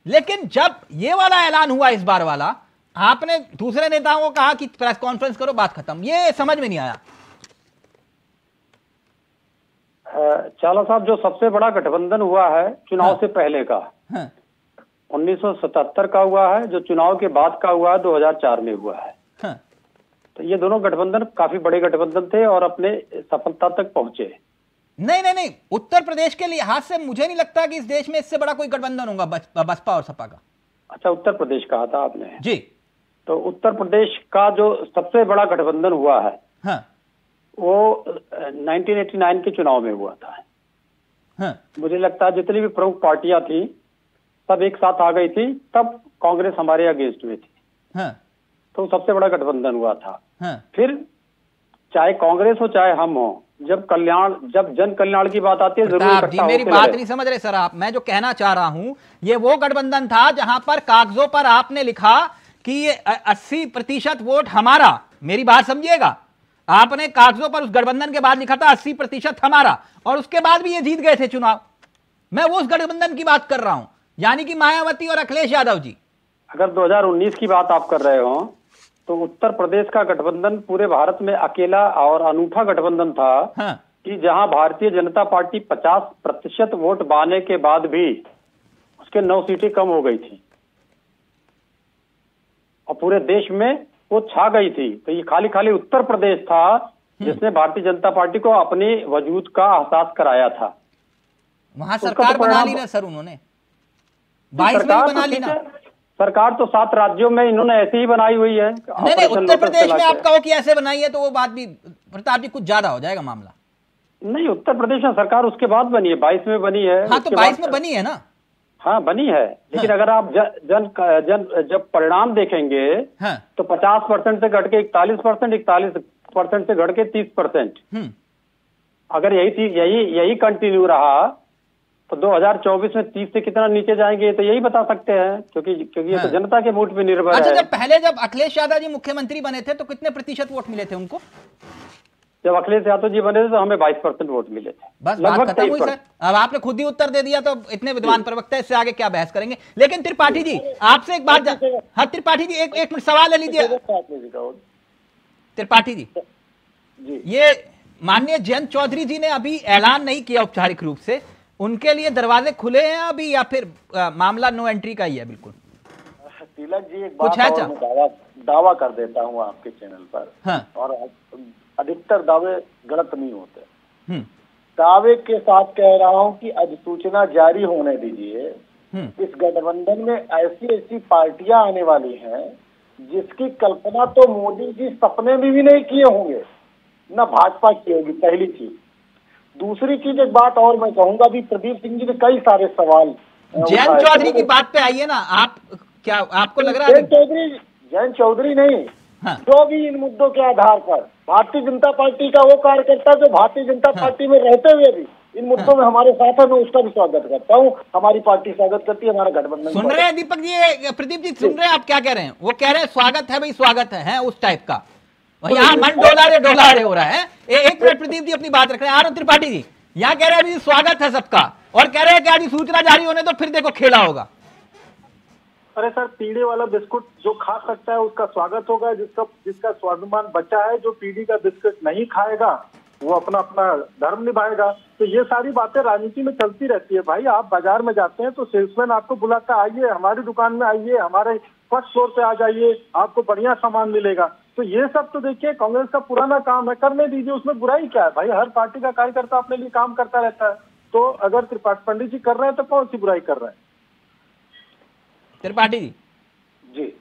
लेकिन जब ये वाला ऐलान हुआ इस बार वाला, आपने दूसरे नेताओं को कहा कि प्रेस कॉन्फ्रेंस करो, बात खत्म। ये समझ में नहीं आया। चावला साहब, जो सबसे बड़ा गठबंधन हुआ है चुनाव से पहले का 1977 का हुआ है, जो चुनाव के बाद का हुआ है 2004 में हुआ है। तो ये दोनों गठबंधन काफी बड़े गठबंधन थे और अपने सफलता तक पहुंचे। नहीं, उत्तर प्रदेश के लिहाज से मुझे नहीं लगता कि इस देश में इससे बड़ा कोई गठबंधन होगा बसपा और सपा का। अच्छा, उत्तर प्रदेश कहा था आपने जी। तो उत्तर प्रदेश का जो सबसे बड़ा गठबंधन हुआ है, हाँ, वो 1989 के चुनाव में हुआ था। हाँ, मुझे लगता है जितनी भी प्रमुख पार्टियां थी सब एक साथ आ गई थी, तब कांग्रेस हमारे अगेंस्ट में थी। हाँ, तो सबसे बड़ा गठबंधन हुआ था। हाँ, फिर चाहे कांग्रेस हो चाहे हम हो, जब जन कल्याण की बात आती है जरूर प्रताप जी इकट्ठा मेरी होके बात लड़े। नहीं समझ रहे सर आप। मैं जो कहना चाह रहा हूं ये वो गठबंधन था जहां पर कागजों पर आपने लिखा कि ये 80% वोट हमारा। मेरी बात समझिएगा, आपने कागजों पर उस गठबंधन के बाद लिखा था 80% हमारा, और उसके बाद भी ये जीत गए थे चुनाव। मैं वो उस गठबंधन की बात कर रहा हूं, यानी कि मायावती और अखिलेश यादव जी। अगर 2019 की बात आप कर रहे हो तो उत्तर प्रदेश का गठबंधन पूरे भारत में अकेला और अनूठा गठबंधन था। हाँ, कि जहां भारतीय जनता पार्टी 50% वोट पाने के बाद भी उसके 9 सीटें कम हो गई थी और पूरे देश में वो छा गई थी। तो ये खाली खाली उत्तर प्रदेश था जिसने भारतीय जनता पार्टी को अपनी वजूद का एहसास कराया था। वहां उसका सरकार तो बना परिणाम- ली ना सर उन्होंने, 22 में भी बना ली ना। सरकार तो 7 राज्यों में इन्होंने ऐसी ही बनाई हुई है। नहीं, ऑपरेशन उत्तर लोटस प्रदेश में चला आप के। कहो कि ऐसे बनाई है तो वो बात भी प्रताप जी कुछ ज्यादा हो जाएगा मामला। नहीं, उत्तर प्रदेश में सरकार उसके बाद बनी है, 22 में बनी है। हाँ, तो उसके 22 बाद- में बनी है ना। हाँ, बनी है, लेकिन अगर आप जब परिणाम देखेंगे हाँ, तो 50% से घट के 41% से घट के 30%। अगर यही कंटिन्यू रहा तो 2024 में 30 से कितना नीचे जाएंगे तो यही बता सकते हैं, क्योंकि ये तो जनता के वोट पे निर्भर अच्छा, है। जब अखिलेश यादव जी मुख्यमंत्री बने थे तो कितने प्रतिशत वोट मिले थे उनको? जब अखिलेश यादव जी बने थे तो हमें 22% वोट मिले थे। बस बात खत्म हुई सर। अब आपने खुद ही उत्तर दे दिया, तो इतने विद्वान प्रवक्ता, इससे आगे क्या बहस करेंगे। लेकिन त्रिपाठी जी आपसे एक बात हाँ त्रिपाठी जी एक मिनट सवाल ले लीजिए। त्रिपाठी जी, ये माननीय जयंत चौधरी जी ने अभी ऐलान नहीं किया औपचारिक रूप से, उनके लिए दरवाजे खुले हैं अभी या फिर मामला नो एंट्री का ही है? बिल्कुल तिलक जी, एक कुछ बात है और मैं दावा कर देता हूँ आपके चैनल पर। हाँ, और अधिकतर दावे गलत नहीं होते। दावे के साथ कह रहा हूँ कि अधिसूचना जारी होने दीजिए। इस गठबंधन में ऐसी ऐसी पार्टियां आने वाली हैं जिसकी कल्पना तो मोदी जी सपने में भी नहीं किए होंगे, न भाजपा की होगी, पहली चीज। दूसरी चीज, एक बात और मैं कहूंगा, अभी प्रदीप सिंह जी ने कई सारे सवाल जयंत चौधरी की बात पे आइए ना। आप क्या आपको लग रहा है जयंत चौधरी नहीं, हाँ, जो भी इन मुद्दों के आधार पर भारतीय जनता पार्टी का वो कार्यकर्ता जो भारतीय जनता पार्टी में रहते हुए भी इन मुद्दों में हमारे साथ है, मैं उसका भी स्वागत करता हूँ। हमारी पार्टी स्वागत करती है, हमारा गठबंधन। सुन रहे हैं दीपक जी, प्रदीप जी सुन रहे हैं आप क्या कह रहे हैं? वो कह रहे हैं स्वागत है भाई, स्वागत है उस टाइप का। यहाँ मन डोला रे हो रहा है। एक मिनट प्रदीप जी अपनी बात रख रहे हैं। आरोप त्रिपाठी जी यहाँ कह रहे हैं अभी स्वागत है सबका, और कह रहे हैं कि आज सूचना जारी होने तो फिर देखो खेला होगा। अरे सर, पीढ़ी वाला बिस्कुट जो खा सकता है उसका स्वागत होगा, जिसका स्वाभिमान बचा है, जो पीढ़ी का बिस्कुट नहीं खाएगा वो अपना अपना धर्म निभाएगा। तो ये सारी बातें राजनीति में चलती रहती है भाई। आप बाजार में जाते हैं तो सेल्समैन आपको बुलाता है, आइए हमारी दुकान में आइए, हमारे फर्स्ट फ्लोर पे आ जाइए, आपको बढ़िया सामान मिलेगा। तो ये सब तो देखिए कांग्रेस का पुराना काम है, करने दीजिए, उसमें बुराई क्या है भाई। हर पार्टी का कार्यकर्ता अपने लिए काम करता रहता है, तो अगर त्रिपाठी पंडित जी कर रहे हैं तो कौन सी बुराई कर रहे हैं? त्रिपाठी जी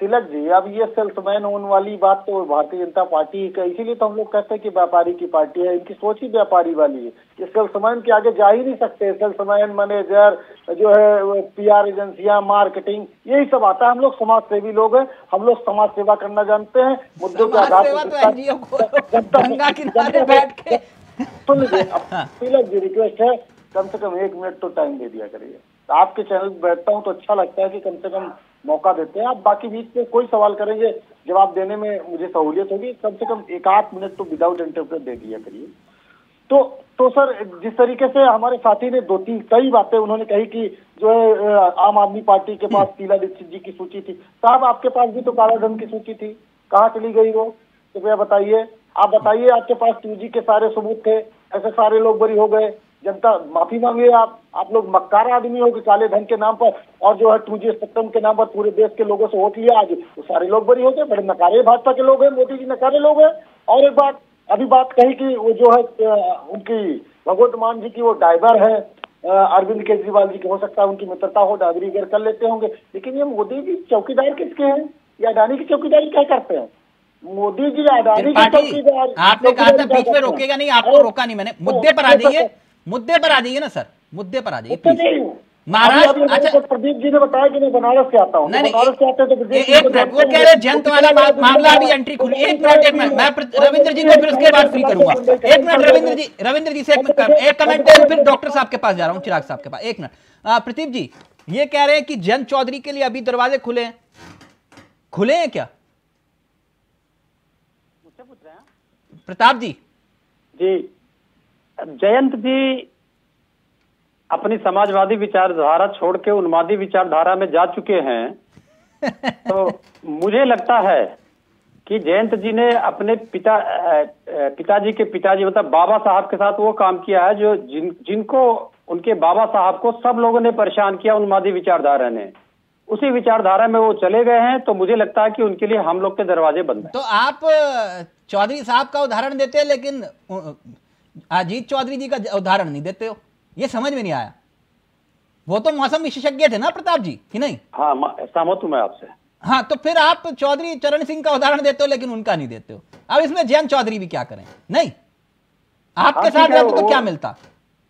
तिलक जी, अब ये सेल्समैन ओन वाली बात तो भारतीय जनता पार्टी का, इसीलिए तो हम लोग कहते हैं कि व्यापारी की पार्टी है। इनकी सोच ही व्यापारी वाली है, ये सेल्समैन के आगे जा ही नहीं सकते। सेल्समैन, मैनेजर, जो है PR एजेंसियां, मार्केटिंग, यही सब आता है। हम लोग समाज सेवी लोग हैं, हम लोग समाज सेवा करना जानते हैं। मुद्दों के आधार पर सुन लीजिए। तिलक जी, रिक्वेस्ट है कम से कम 1 मिनट तो टाइम दे दिया करिए। आपके चैनल पर बैठता हूँ तो अच्छा लगता है कि कम से कम मौका देते हैं। आप बाकी बीच में कोई सवाल करेंगे, जवाब देने में मुझे सहूलियत होगी। कम से कम 1-8 मिनट तो विदाउट इंटरप्रेट दे दिया करिए। तो सर, जिस तरीके से हमारे साथी ने 2-3 कई बातें उन्होंने कही कि जो है आम आदमी पार्टी के पास शीला दीक्षित जी की सूची थी। साहब, आपके पास भी तो कालाधन की सूची थी, कहाँ चली गई वो? कृपया बताइए। आप बताइए, आपके पास 2G के सारे सबूत थे, ऐसे सारे लोग बरी हो गए। जनता माफी मांगे। आप लोग मक्कार आदमी हो कि काले धन के नाम पर और जो है 2G स्पेक्ट्रम के नाम पर पूरे देश के लोगों से वोट लिया। आज वो सारे लोग बड़ी होते, बड़े नकारे भाजपा के लोग हैं, मोदी जी नकारे लोग हैं। और एक बात अभी बात कही कि वो जो है उनकी भगवत मान जी की वो ड्राइवर है अरविंद केजरीवाल जी की, हो सकता है उनकी मित्रता हो, ड्राइवरी अगर कर लेते होंगे। लेकिन ये मोदी जी चौकीदार किसके हैं? या अडानी की चौकीदारी क्या करते हैं? मोदी जी अडानी की चौकीदार। आपने कहा था बीच में रोकेगा नहीं, आपको रोका नहीं मैंने। मुद्दे पर आ जाइए, मुद्दे पर आ जाइए ना सर, मुद्दे पर आ जाइए। महाराष्ट्र, अच्छा प्रदीप जी ने बताया कि मैं बनारस से आता हूँ। बनारस से आते हैं तो एक मिनट, वो कह रहे जयंत वाला मामला अभी एंट्री खुली। एक मिनट मैं रविंद्र जी को फिर उसके बाद फ्री करूंगा। एक मिनट रविंद्र जी से एक कमेंट दे, फिर डॉक्टर साहब के पास जा रहा हूँ, चिराग साहब के पास। एक मिनट, प्रदीप जी ये कह रहे हैं कि जयंत चौधरी के लिए अभी दरवाजे खुले हैं, खुले हैं क्या? मुझसे पूछ रहे हैं प्रताप जी? जी, जयंत जी अपनी समाजवादी विचारधारा छोड़ के उन्मादी विचारधारा में जा चुके हैं। तो मुझे लगता है कि जयंत जी ने अपने पिताजी के पिताजी मतलब बाबा साहब के साथ वो काम किया है जो जिनको उनके बाबा साहब को सब लोगों ने परेशान किया उन्मादी विचारधारा ने, उसी विचारधारा में वो चले गए हैं। तो मुझे लगता है कि उनके लिए हम लोग के दरवाजे बंद हैं। तो आप चौधरी साहब का उदाहरण देते हैं लेकिन अजीत चौधरी जी का उदाहरण नहीं देते हो, ये समझ में नहीं आया। वो तो मौसम विशेषज्ञ थे ना प्रताप जी, कि नहीं? हाँ, सहमत हूं मैं आपसे। हाँ, तो फिर आप चौधरी चरण सिंह का उदाहरण देते हो लेकिन उनका नहीं देते हो। अब इसमें जयंत चौधरी भी क्या करें? नहीं, आपके साथ रहते तो क्या मिलता?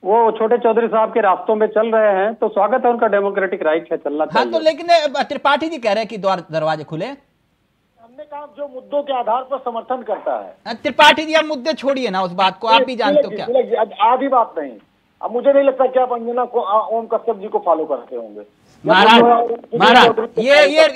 वो छोटे चौधरी साहब के रास्तों में चल रहे हैं तो स्वागत है, उनका डेमोक्रेटिक राइट है, चलना चाहिए। हाँ, तो लेकिन त्रिपाठी जी कह रहे हैं कि दरवाजे खुले। हमने कहा जो मुद्दों के आधार पर समर्थन करता है। त्रिपाठी जी आप मुद्दे छोड़िए ना, उस बात को आप भी जानते हो क्या? आधी बात नहीं। अब मुझे नहीं लगता कि आप अंजना को ओम कश्यप जी को फॉलो करते होंगे। महाराज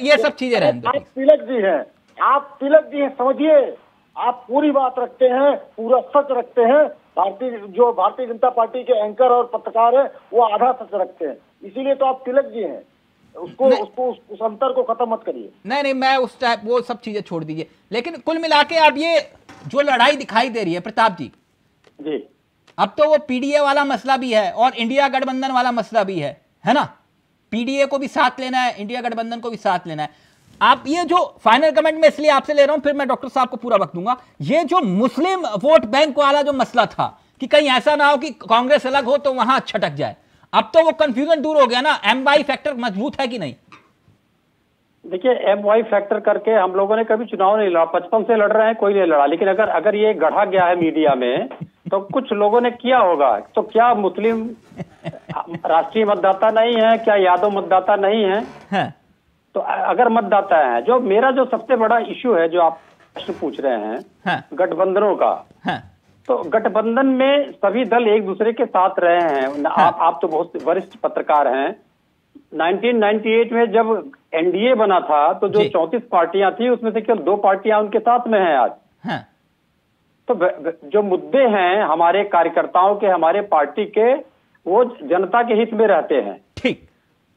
ये सब चीजें रहें। आप तिलक जी हैं, आप तिलक जी हैं, समझिए आप पूरी बात रखते हैं, पूरा सच रखते हैं। भारतीय जनता पार्टी के एंकर और पत्रकार है वो आधा सच रखते हैं, इसीलिए तो आप तिलक जी हैं। उसको उस अंतर को खत्म मत करिए। नहीं, मैं उस टाइप वो सब चीजें छोड़ दीजिए। लेकिन कुल मिला के अब ये जो लड़ाई दिखाई दे रही है प्रताप जी, अब तो वो पीडीए वाला मसला भी है और इंडिया गठबंधन वाला मसला भी है ना? पीडीए को भी साथ लेना है, इंडिया गठबंधन को भी साथ लेना है। आप ये जो फाइनल कमेंट में इसलिए आपसे ले रहा हूं, फिर मैं डॉक्टर साहब को पूरा वक्त दूंगा। ये जो मुस्लिम वोट बैंक वाला जो मसला था कि कहीं ऐसा ना हो कि कांग्रेस अलग हो तो वहां छटक जाए, अब तो वो कंफ्यूजन दूर हो गया ना। MY फैक्टर मजबूत है कि नहीं? देखिए, MY फैक्टर करके हम लोगों ने कभी चुनाव नहीं लड़ा, 55 से लड़ रहे हैं, कोई नहीं लड़ा। लेकिन अगर ये गढ़ा गया है मीडिया में तो कुछ लोगों ने किया होगा। तो क्या मुस्लिम राष्ट्रीय मतदाता नहीं है? क्या यादव मतदाता नहीं है? तो अगर मतदाता है, जो मेरा जो सबसे बड़ा इश्यू है जो आप प्रश्न पूछ रहे हैं गठबंधनों का, तो गठबंधन में सभी दल एक दूसरे के साथ रहे हैं। आप तो बहुत वरिष्ठ पत्रकार हैं। 1998 में जब एनडीए बना था तो जो 34 पार्टियां थी उसमें से केवल 2 पार्टियां उनके साथ में हैं आज। तो जो मुद्दे हैं हमारे कार्यकर्ताओं के, हमारे पार्टी के, वो जनता के हित में रहते हैं। ठीक,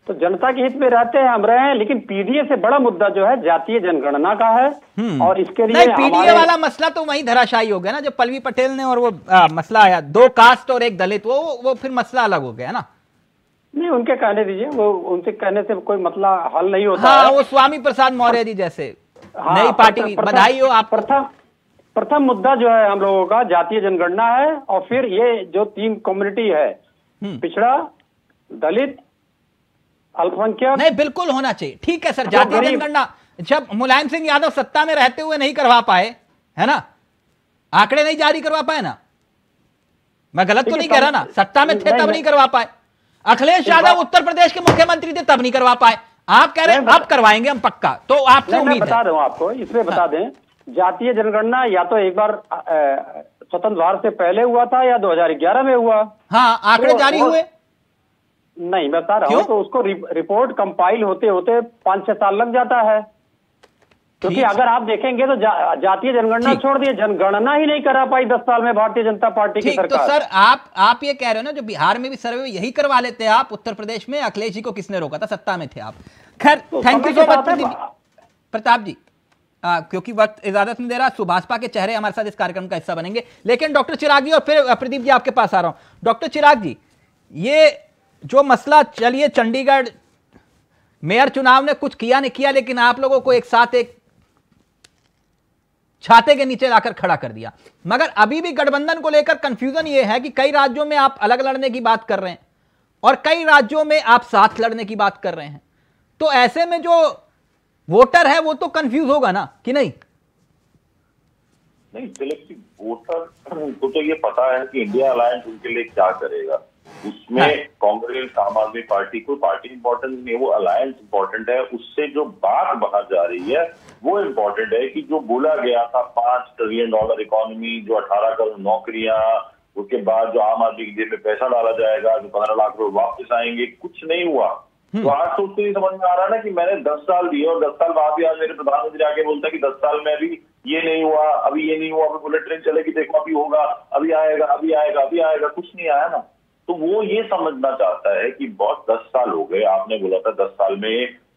तो जनता के हित में रहते हैं, हम रहे हैं। लेकिन पीडीए से बड़ा मुद्दा जो है जातीय जनगणना का है। और इसके लिए पीडीए वाला मसला तो वही धराशायी हो गया ना, जो पल्लवी पटेल ने और वो मसला आया 2 कास्ट और 1 दलित, वो फिर मसला अलग हो गया ना। नहीं, उनके कहने दीजिए, वो उनसे कहने से कोई मसला हल नहीं होता। हाँ, वो स्वामी प्रसाद मौर्य जी जैसे नई पार्टी की बधाई हो आप। प्रथम मुद्दा जो है हम लोगों का जातीय जनगणना है। और फिर ये जो 3 कम्युनिटी है, पिछड़ा, दलित, अल्पसंख्यक, नहीं बिल्कुल होना चाहिए। ठीक है सर, जातीय जनगणना जब मुलायम सिंह यादव सत्ता में रहते हुए नहीं करवा पाए, है ना, आंकड़े नहीं जारी करवा पाए ना, मैं गलत तो नहीं कह रहा ना, सत्ता में थे तब नहीं करवा पाए। अखिलेश यादव उत्तर प्रदेश के मुख्यमंत्री थे तब नहीं करवा पाए। आप कह रहे हैं अब करवाएंगे हम पक्का, तो आपसे उम्मीद है। बता दूं आपको, इसमें बता दें, जातीय जनगणना या तो एक बार स्वतंत्र भारत से पहले हुआ था या 2011 में हुआ। हाँ, आंकड़े जारी हुए नहीं, मैं बता रहा हूँ। तो उसको रिपोर्ट कंपाइल होते होते 5-6 साल लग जाता है। क्योंकि अगर आप देखेंगे तो जातीय जनगणना छोड़ दिए, जनगणना ही नहीं करा पाई 10 साल में भारतीय जनता पार्टी की सरकार। तो सर आप ये कह रहे हो ना, जो बिहार में भी सर्वे यही करवा लेते आप, उत्तर प्रदेश में अखिलेश जी को किसने रोका था? सत्ता में थे आप। खैर, thank you so much Pratap ji. क्योंकि वक्त इजाजत नहीं दे रहा। सुभाषपा के चेहरे हमारे साथ इस कार्यक्रम का हिस्सा बनेंगे, लेकिन डॉक्टर चिराग जी और फिर प्रदीप जी आपके पास आ रहा हूं। डॉक्टर चिराग जी, ये जो मसला, चलिए चंडीगढ़ मेयर चुनाव ने कुछ किया नहीं किया, लेकिन आप लोगों को एक साथ एक छाते के नीचे लाकर खड़ा कर दिया। मगर अभी भी गठबंधन को लेकर कंफ्यूजन ये है कि कई राज्यों में आप अलग लड़ने की बात कर रहे हैं और कई राज्यों में आप साथ लड़ने की बात कर रहे हैं। तो ऐसे में जो वोटर है वो तो कंफ्यूज होगा ना, कि नहीं? नहीं, सिलेक्टिव वोटर को तो ये पता है कि इंडिया अलायंस उनके लिए क्या करेगा। उसमें कांग्रेस, आम आदमी पार्टी, कोई पार्टी इंपॉर्टेंट नहीं है, वो अलायंस इंपॉर्टेंट है। उससे जो बात बाहर जा रही है वो इम्पोर्टेंट है कि जो बोला गया था $5 ट्रिलियन इकोनॉमी, जो 18 करोड़ नौकरियां, उसके बाद जो आम आदमी की जेब में पैसा डाला जाएगा, जो 15 लाख करोड़ वापस आएंगे, कुछ नहीं हुआ। तो आज तो उसको ये समझ में आ रहा है ना कि मैंने 10 साल दिए और 10 साल बाद भी आज मेरे प्रधानमंत्री आके बोलता है कि 10 साल में अभी ये नहीं हुआ, अभी ये नहीं हुआ, अभी बुलेट ट्रेन चलेगी, देखो अभी होगा, अभी आएगा, अभी आएगा, अभी आएगा, कुछ नहीं आया ना। तो वो ये समझना चाहता है कि बहुत 10 साल हो गए, आपने बोला था 10 साल में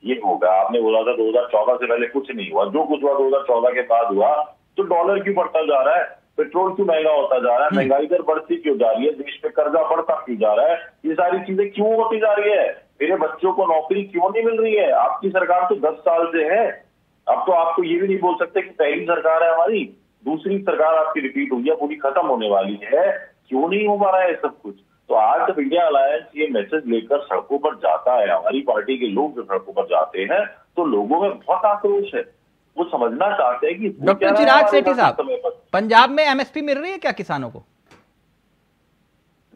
ये होगा, आपने बोला था 2014 से पहले कुछ नहीं हुआ, जो कुछ हुआ 2014 के बाद हुआ। तो डॉलर क्यों बढ़ता जा रहा है, पेट्रोल क्यों महंगा होता जा रहा है, महंगाई दर बढ़ती क्यों जा रही है, देश पे कर्जा बढ़ता क्यों जा रहा है, ये सारी चीजें क्यों होती जा रही है, मेरे बच्चों को नौकरी क्यों नहीं मिल रही है? आपकी सरकार तो 10 साल से है। अब तो आपको ये भी नहीं बोल सकते कि पहली सरकार है हमारी, दूसरी सरकार आपकी रिपीट हुई है, पूरी खत्म होने वाली है, क्यों नहीं हो पा रहा है सब कुछ? तो आज जब इंडिया अलायंस ये मैसेज लेकर सड़कों पर जाता है, हमारी पार्टी के लोग जो सड़कों पर जाते हैं, तो लोगों में बहुत आक्रोश है। वो समझना चाहते हैं कि डॉक्टर चिराग सेठी साहब, पंजाब में एमएसपी मिल रही है क्या किसानों को?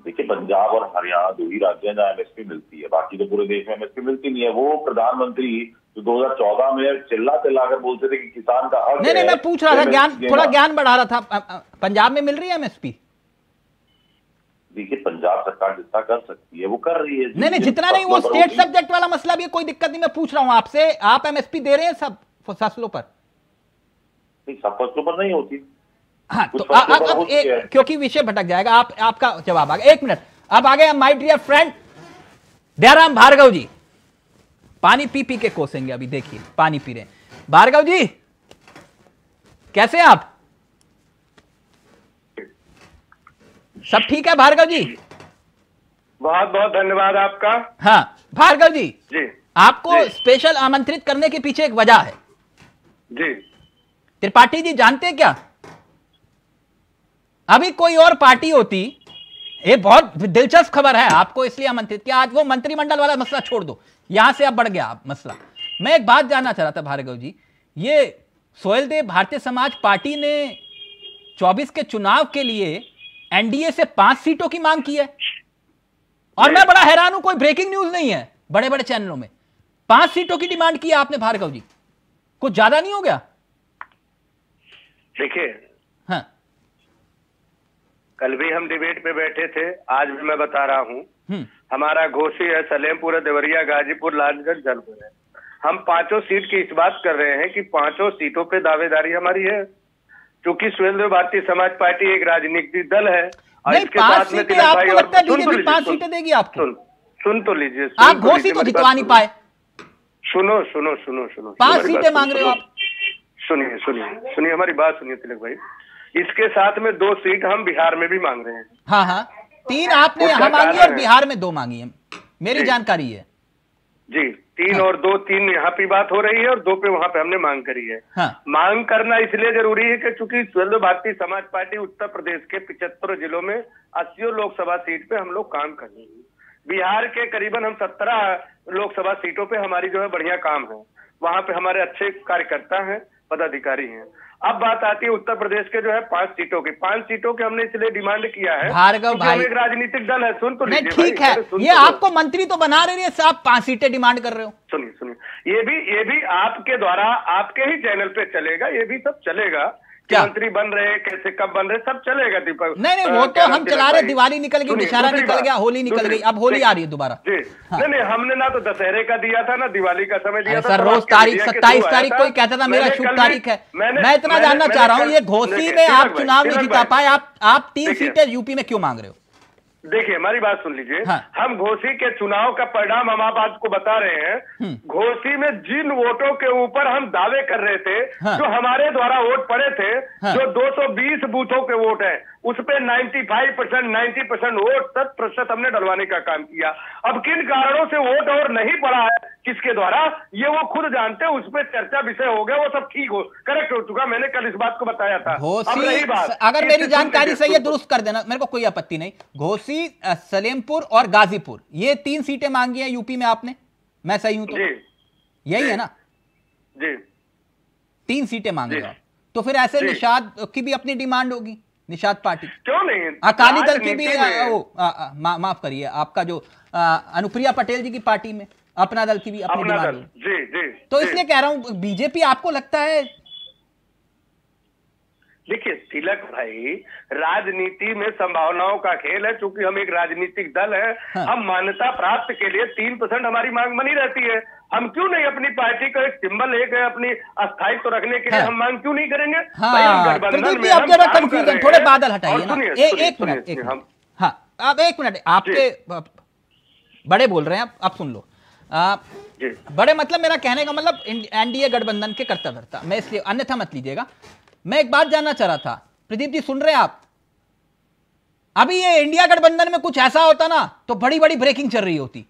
देखिए, पंजाब और हरियाणा 2 ही राज्य हैं जहाँ एमएसपी मिलती है, बाकी तो पूरे देश में एमएसपी मिलती नहीं है। वो प्रधानमंत्री जो 2014 में चिल्ला कर बोलते थे कि किसान का हक है। नहीं, मैं पूछ रहा था, ज्ञान थोड़ा ज्ञान बढ़ा रहा था। पंजाब में मिल रही है एमएसपी? देखिए, पंजाब सरकार जितना कर सकती है वो कर रही है। नहीं, जितना नहीं, वो स्टेट सब्जेक्ट वाला मसला भी है, कोई दिक्कत नहीं। मैं पूछ रहा हूं आपसे, आप एमएसपी दे रहे हैं सब फसलों पर? सब फसलों पर नहीं होती। हाँ, तो अब क्योंकि विषय भटक जाएगा, आपका जवाब आ गया। 1 मिनट, अब आ गए my dear friend Dayaram Bhargava ji. पानी पी पी के कोसेंगे, अभी देखिए पानी पी रहे हैं। भार्गव जी कैसे हैं आप? सब ठीक है भार्गव जी? बहुत बहुत धन्यवाद आपका। हाँ भार्गव जी, आपको जी। स्पेशल आमंत्रित करने के पीछे एक वजह है जी। त्रिपाठी जी, जानते हैं क्या? अभी कोई और पार्टी होती, ये बहुत दिलचस्प खबर है, आपको इसलिए आमंत्रित किया। आज वो मंत्रिमंडल वाला मसला छोड़ दो, यहां से अब बढ़ गया मसला। मैं एक बात जानना चाह रहा था भार्गव जी, ये सोहेलदेव भारतीय समाज पार्टी ने 24 के चुनाव के लिए एनडीए से 5 सीटों की मांग की है, और मैं बड़ा हैरान हूं, कोई ब्रेकिंग न्यूज नहीं है बड़े बड़े चैनलों में। 5 सीटों की डिमांड की है आपने भार्गव जी, कुछ ज्यादा नहीं हो गया? देखिए, हाँ, कल भी हम डिबेट पे बैठे थे, आज भी मैं बता रहा हूं, हमारा घोसी है, सलेमपुर, देवरिया, गाजीपुर, लालगंज, जौनपुर है। हम 5 सीट की इस बात कर रहे हैं कि 5 सीटों पे दावेदारी हमारी है, क्योंकि सोहेलदेव भारतीय समाज पार्टी एक राजनीतिक दल है। और नहीं, इसके 5 साथ में सीटें आपको लगता है बीजेपी 5 सीटें देगी आपको? सुन तो लीजिए, आप घोसी तो जितवा नहीं पाए। सुनो, 5 सीटें मांग रहे हो आप? सुनिए हमारी बात सुनिए तिलक भाई। इसके साथ में 2 सीट हम बिहार में भी मांग रहे हैं। हाँ, 3 आपने यहाँ मांगी और बिहार में 2 मांगी है, मेरी जानकारी है जी। 3 और 2, 3 यहाँ पे बात हो रही है और 2 पे वहाँ पे हमने मांग करी है। हाँ। मांग करना इसलिए जरूरी है कि चूंकि सोहेलदेव भारतीय समाज पार्टी उत्तर प्रदेश के 75 जिलों में 80 लोकसभा सीट पे हम लोग काम कर रहे हैं। बिहार के करीबन हम 17 लोकसभा सीटों पे हमारी जो है बढ़िया काम है, वहां पे हमारे अच्छे कार्यकर्ता हैं, पदाधिकारी हैं। अब बात आती है उत्तर प्रदेश के जो है 5 सीटों की। 5 सीटों के हमने इसलिए डिमांड किया है, भार्गव भाई, एक राजनीतिक दल है। सुन तो लीजिए, ठीक है, ये आपको मंत्री तो बना रहे हैं, आप 5 सीटें डिमांड कर रहे हो। सुनिए, ये भी आपके द्वारा, आपके ही चैनल पे चलेगा, ये भी सब चलेगा। क्या मंत्री बन रहे, कैसे कब बन रहे, सब चलेगा दीपक। नहीं, वो तो हम चला रहे, दिवाली निकल गई, दशहरा निकल गया, होली निकल गई, अब होली आ रही है दोबारा। जी, नहीं, हमने ना तो दशहरे का दिया था, ना दिवाली का समय दिया था। सर, रोज तारीख 27 तारीख कोई कहता था मेरा शुभ तारीख है। मैं इतना जानना चाह रहा हूँ, ये घोसी में आप चुनाव नहीं जीता पाए, आप 3 सीटें यूपी में क्यों मांग रहे हो? देखिए हमारी बात सुन लीजिए। हाँ। हम घोसी के चुनाव का परिणाम हम आप आपको बता रहे हैं। घोसी में जिन वोटों के ऊपर हम दावे कर रहे थे, हाँ। जो हमारे द्वारा वोट पड़े थे, हाँ। जो 220 बूथों के वोट हैं, उस पे 95% 90% वोट 100% हमने डलवाने का काम किया। अब किन कारणों से वोट और नहीं पड़ा है किसके द्वारा, ये वो खुद जानते हैं। उस पर चर्चा विषय हो गया, वो सब ठीक हो करेक्ट हो चुका। मैंने कल इस बात को बताया था। अब रही बात, अगर मेरी जानकारी सही है दुरुस्त कर देना, मेरे को कोई आपत्ति नहीं। घोसी, सलेमपुर और गाजीपुर, ये 3 सीटें मांगी हैं यूपी में आपने, मैं सही हूं तो? जी यही है ना जी, 3 सीटें मांगे आप, तो फिर ऐसे निषाद की भी अपनी डिमांड होगी, निषाद पार्टी क्यों नहीं, अकाली दल की भी माफ करिए, आपका जो अनुप्रिया पटेल जी की पार्टी में अपना दल की भी अपनी डिमांड होगी। जी जी, तो इसलिए कह रहा हूं बीजेपी आपको लगता है? देखिए तिलक भाई, राजनीति में संभावनाओं का खेल है। चूंकि हम एक राजनीतिक दल है, हाँ। हम मान्यता प्राप्त के लिए 3% हमारी मांग बनी रहती है। हम क्यों नहीं अपनी पार्टी का एक सिंबल, एक अपनी अस्थायित्व रखने के लिए हम मांग क्यों नहीं करेंगे? भाई हम गठबंधन में हम काम कर रहे हैं। थोड़े बादल हटाइए ना, एक सुनिए, मिनट। हाँ अब एक मिनट, आपके बड़े बोल रहे हैं, आप सुन लो। बड़े मतलब मेरा कहने का मतलब एनडीए गठबंधन के कर्ता, मैं इसलिए अन्यथा मत लीजिएगा। मैं एक बात जानना चाह रहा था, प्रदीप जी सुन रहे हैं आप? अभी ये इंडिया गठबंधन में कुछ ऐसा होता ना तो बड़ी बड़ी ब्रेकिंग चल रही होती।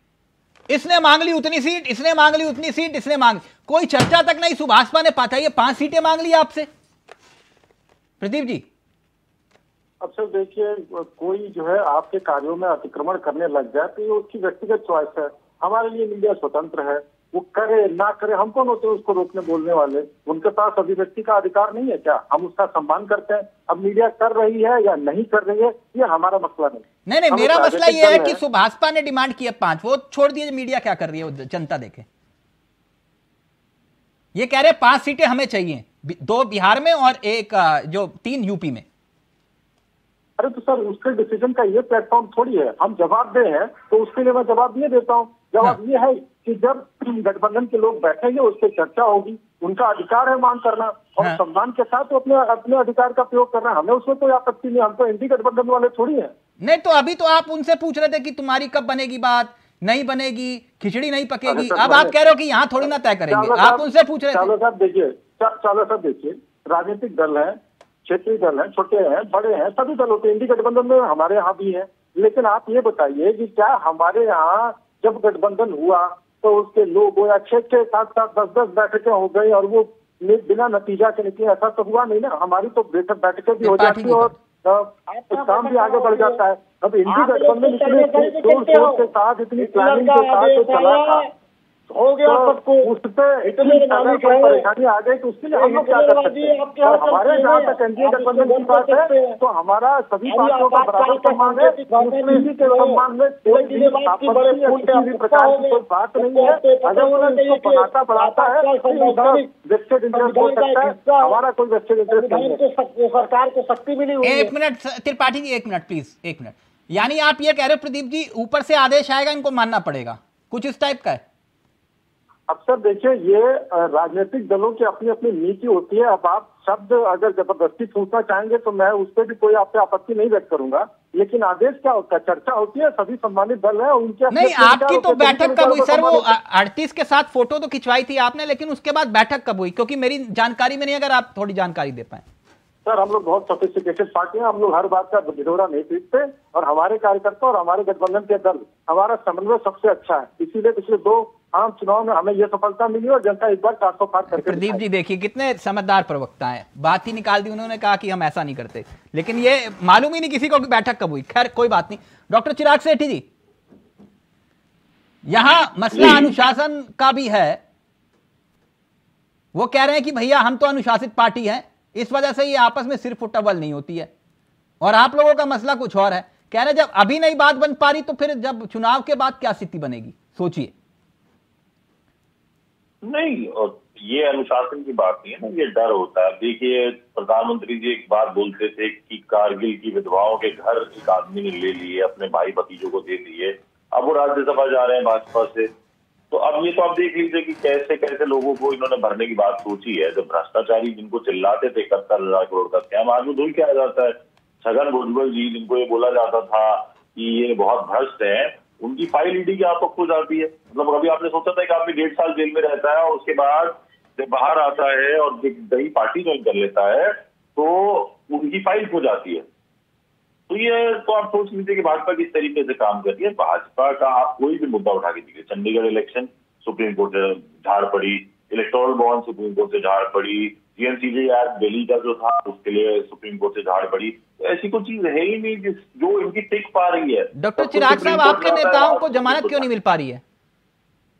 इसने मांग ली उतनी सीट, इसने मांग ली उतनी सीट, इसने मांग, कोई चर्चा तक नहीं। सुभाषपा ने पाता ये 5 सीटें मांग ली आपसे। प्रदीप जी अब सर देखिए, कोई जो है आपके कार्यों में अतिक्रमण करने लग जाए तो ये उसकी व्यक्तिगत चॉइस है। हमारे लिए मीडिया स्वतंत्र है, वो करे ना करे, हम कौन होते हैं उसको रोकने बोलने वाले? उनके पास अभिव्यक्ति का अधिकार नहीं है क्या? हम उसका सम्मान करते हैं। अब मीडिया कर रही है या नहीं कर रही है, ये हमारा मसला नहीं। नहीं, मेरा मसला ये है कि सुभाषपा ने डिमांड की है 5, वो छोड़ दिए, मीडिया क्या कर रही है जनता देखे। ये कह रहे 5 सीटें हमें चाहिए, 2 बिहार में और 3 यूपी में। अरे तो सर उसके डिसीजन का ये प्लेटफॉर्म थोड़ी है, हम जवाब दे हैं तो उसके लिए मैं जवाब ये देता हूँ। जवाब ये है कि जब गठबंधन के लोग बैठेंगे उस पर चर्चा होगी, उनका अधिकार है मांग करना, और सम्मान के साथ अपने अधिकार का प्रयोग करना, हमें उसमें कोई आपत्ति नहीं। हम तो एंटी गठबंधन वाले थोड़ी है। नहीं तो अभी तो आप उनसे पूछ रहे थे कि तुम्हारी कब बनेगी बात, नहीं बनेगी, खिचड़ी नहीं पकेगी। अब आप कह रहे हो कि यहाँ थोड़ी ना तय करेंगे, आप उनसे पूछ रहे थे। चलो साहब देखिए, राजनीतिक दल है, क्षेत्रीय दल है, छोटे हैं बड़े हैं, सभी दल होते हैं। इंडी गठबंधन में हमारे यहाँ भी है। लेकिन आप ये बताइए कि क्या हमारे यहाँ जब गठबंधन हुआ तो उसके लोग 6-6, 7-7, 10-10 बैठकें हो गई और वो बिना नतीजा के निकले? ऐसा तो हुआ नहीं ना। हमारी तो बैठकें भी हो जाती है और काम भी आगे बढ़ जाता है। अब इंडी गठबंधन इतने जोर शोर के साथ, इतनी प्लानिंग के साथ चला था, हो गया सबको, उस पर इतनी परेशानी आ गई तो उसके लिए हम लोग क्या कर सकते हैं? और हमारे जहाँ तक एनडीए गठबंधन की बात है तो हमारा सभी पार्टियों का बराबर सम्मान है। मुस्लिम जी के सम्मान में कोई भी आपत्ति या किसी भी प्रकार की कोई बात नहीं है। अगर वो इसको बनाता बढ़ाता है तो वेस्टेड इंटरेस्ट हो सकता है, हमारा कोई वेस्टेड इंटरेस्ट नहीं है। सरकार को शक्ति मिली हुई है। 1 minute Tripathi ji, 1 minute please, 1 minute. यानी आप ये कह रहे हो प्रदीप जी, ऊपर से आदेश आएगा, इनको मानना पड़ेगा, कुछ इस टाइप का है? अब सर देखिए, ये राजनीतिक दलों की अपनी अपनी नीति होती है। अब आप शब्द अगर जबरदस्ती पूछना चाहेंगे तो मैं उस पर भी कोई आपसे आपत्ति नहीं व्यक्त करूंगा, लेकिन आदेश क्या होता है? चर्चा होती है, सभी सम्मानित दल है उनके। नहीं, आपकी तो बैठक कब हुई सर? वो 38 के साथ फोटो तो खिंचवाई थी आपने, लेकिन उसके बाद बैठक कब हुई? क्योंकि मेरी जानकारी में नहीं, अगर आप थोड़ी जानकारी दे पाए। सर हम लोग बहुत सोफिस्टिकेटेड पार्टी है, हम लोग हर बात का भिड़ोरा नहीं पीटते, और हमारे कार्यकर्ता और हमारे गठबंधन के दल, हमारा समन्वय सबसे अच्छा है। इसीलिए पिछले 2 आम चुनाव में हमें यह सफलता मिली और जनता इस बार 400 पार करके। प्रदीप जी देखिए कितने समझदार प्रवक्ता हैं, बात ही निकाल दी उन्होंने, कहा कि हम ऐसा नहीं करते, लेकिन ये मालूम ही नहीं किसी को कि बैठक कब हुई। खैर कोई बात नहीं। डॉक्टर चिराग सेठी जी, यहां मसला अनुशासन का भी है। वो कह रहे हैं कि भैया हम तो अनुशासित पार्टी हैं, इस वजह से ये आपस में सिर फुटबॉल नहीं होती है, और आप लोगों का मसला कुछ और है। कह रहे जब अभी नहीं बात बन पा रही तो फिर जब चुनाव के बाद क्या स्थिति बनेगी, सोचिए। नहीं, और ये अनुशासन की बात नहीं है ना, ये डर होता है। देखिए प्रधानमंत्री जी एक बात बोलते थे कि कारगिल की विधवाओं के घर एक आदमी ने ले लिए, अपने भाई भतीजों को दे दिए। अब वो राज्यसभा जा रहे हैं भाजपा से, तो अब ये तो आप देख लीजिए कि कैसे कैसे लोगों को इन्होंने भरने की बात सोची है। जब भ्रष्टाचारी जिनको चिल्लाते थे 71,000 करोड़ का स्कैम, आज वो धुल के आ जाता है। छगन भुजबल जी जिनको ये बोला जाता था कि ये बहुत भ्रष्ट है, उनकी फाइल ईडी की आप तक हो जाती है। मतलब अभी आपने सोचा था कि आदमी 1.5 साल जेल में रहता है और उसके बाद जब बाहर आता है और नई पार्टी ज्वाइन कर लेता है तो उनकी फाइल हो जाती है। तो ये तो आप सोच लीजिए कि भाजपा किस तरीके से काम कर रही है। भाजपा का आप कोई भी मुद्दा उठा के दीजिए, चंडीगढ़ इलेक्शन सुप्रीम कोर्ट से झाड़ पड़ी, इलेक्टोरल बॉन्ड सुप्रीम कोर्ट से झाड़ पड़ी, जीएनसीजे एक्ट दिल्ली का जो था उसके लिए सुप्रीम कोर्ट से झाड़ पड़ी। ऐसी कोई चीज है ही नहीं जो इनकी टिक पा रही है। डॉक्टर चिराग साहब, आपके नेताओं को जमानत क्यों नहीं मिल पा रही है,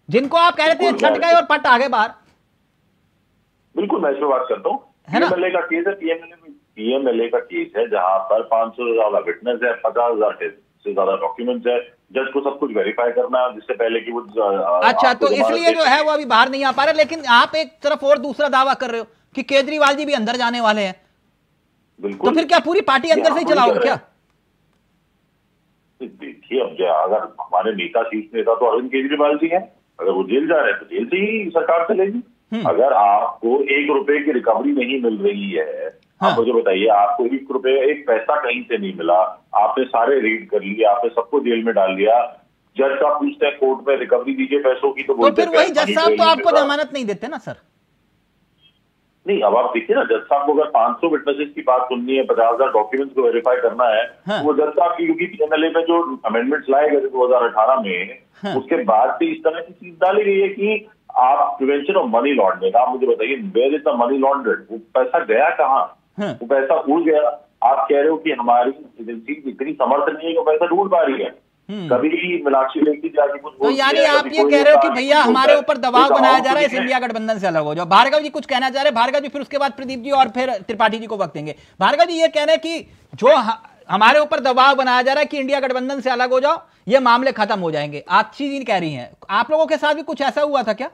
जिनको आप कह रहे थे छट गए और पट आगे बाहर? बिल्कुल, मैं इस पर बात करता हूँ। पीएमएलए का केस है, पीएमएलए का केस है जहां पर 500 से ज्यादा विटनेस है, 50,000 से ज्यादा डॉक्यूमेंट्स है, जज को सब कुछ वेरीफाई करना है जिससे पहले कि वो अच्छा, तो इसलिए जो है वो अभी बाहर नहीं आ पा रहे। लेकिन आप एक तरफ और दूसरा दावा कर रहे हो कि केजरीवाल जी भी अंदर जाने वाले हैं। बिल्कुल, तो फिर क्या पूरी पार्टी अंदर से ही चलाओगे क्या? देखिए, अब अगर हमारे नेता शीर्ष नेता तो अरविंद केजरीवाल जी हैं, अगर वो जेल जा रहे हैं तो जेल से ही सरकार चलेगी। अगर आपको 1 रुपए की रिकवरी नहीं मिल रही है, आप मुझे बताइए, आपको 1 रुपए, एक पैसा कहीं से नहीं मिला, आपने सारे रीड कर लिए, आपने सबको जेल में डाल दिया, जज का पूछते हैं कोर्ट में रिकवरी दीजिए पैसों की, तो फिर वही जज साहब तो आपको जमानत नहीं देते ना सर? नहीं, अब आप देखिए ना, जज साहब को अगर 500 विटनेसेस की बात सुननी है, 50,000 डॉक्यूमेंट्स को वेरीफाई करना है, तो वो जज साहब की, क्योंकि पीएमएलए में जो अमेंडमेंट्स लाए गए थे 2018 में, उसके बाद भी इस तरह की चीज डाली गई है कि आप प्रिवेंशन ऑफ मनी लॉन्ड्रिंग, आप मुझे बताइए वेयर इज द मनी लॉन्ड्रेड, वो पैसा गया कहाँ? वो पैसा उड़ गया। आप कह रहे हो कि हमारी एजेंसी इतनी समर्थ नहीं है कि पैसा ढूंढ पा रही है। कभी मीनाक्षी लेखी जाके कुछ, तो यानी आप ये कह रहे हो कि भैया हमारे ऊपर दबाव बनाया जा रहा है, इस इंडिया गठबंधन से अलग हो जाओ। भार्गव जी कुछ कहना चाह रहे हैं, भार्गव जी, फिर उसके बाद प्रदीप जी और फिर त्रिपाठी जी को वक्त देंगे। भार्गव जी ये कह रहे हैं कि जो हमारे ऊपर दबाव बनाया जा रहा है कि इंडिया गठबंधन से अलग हो जाओ, ये मामले खत्म हो जाएंगे। आक्षी जी कह रही हैं, आप लोगों के साथ भी कुछ ऐसा हुआ था क्या?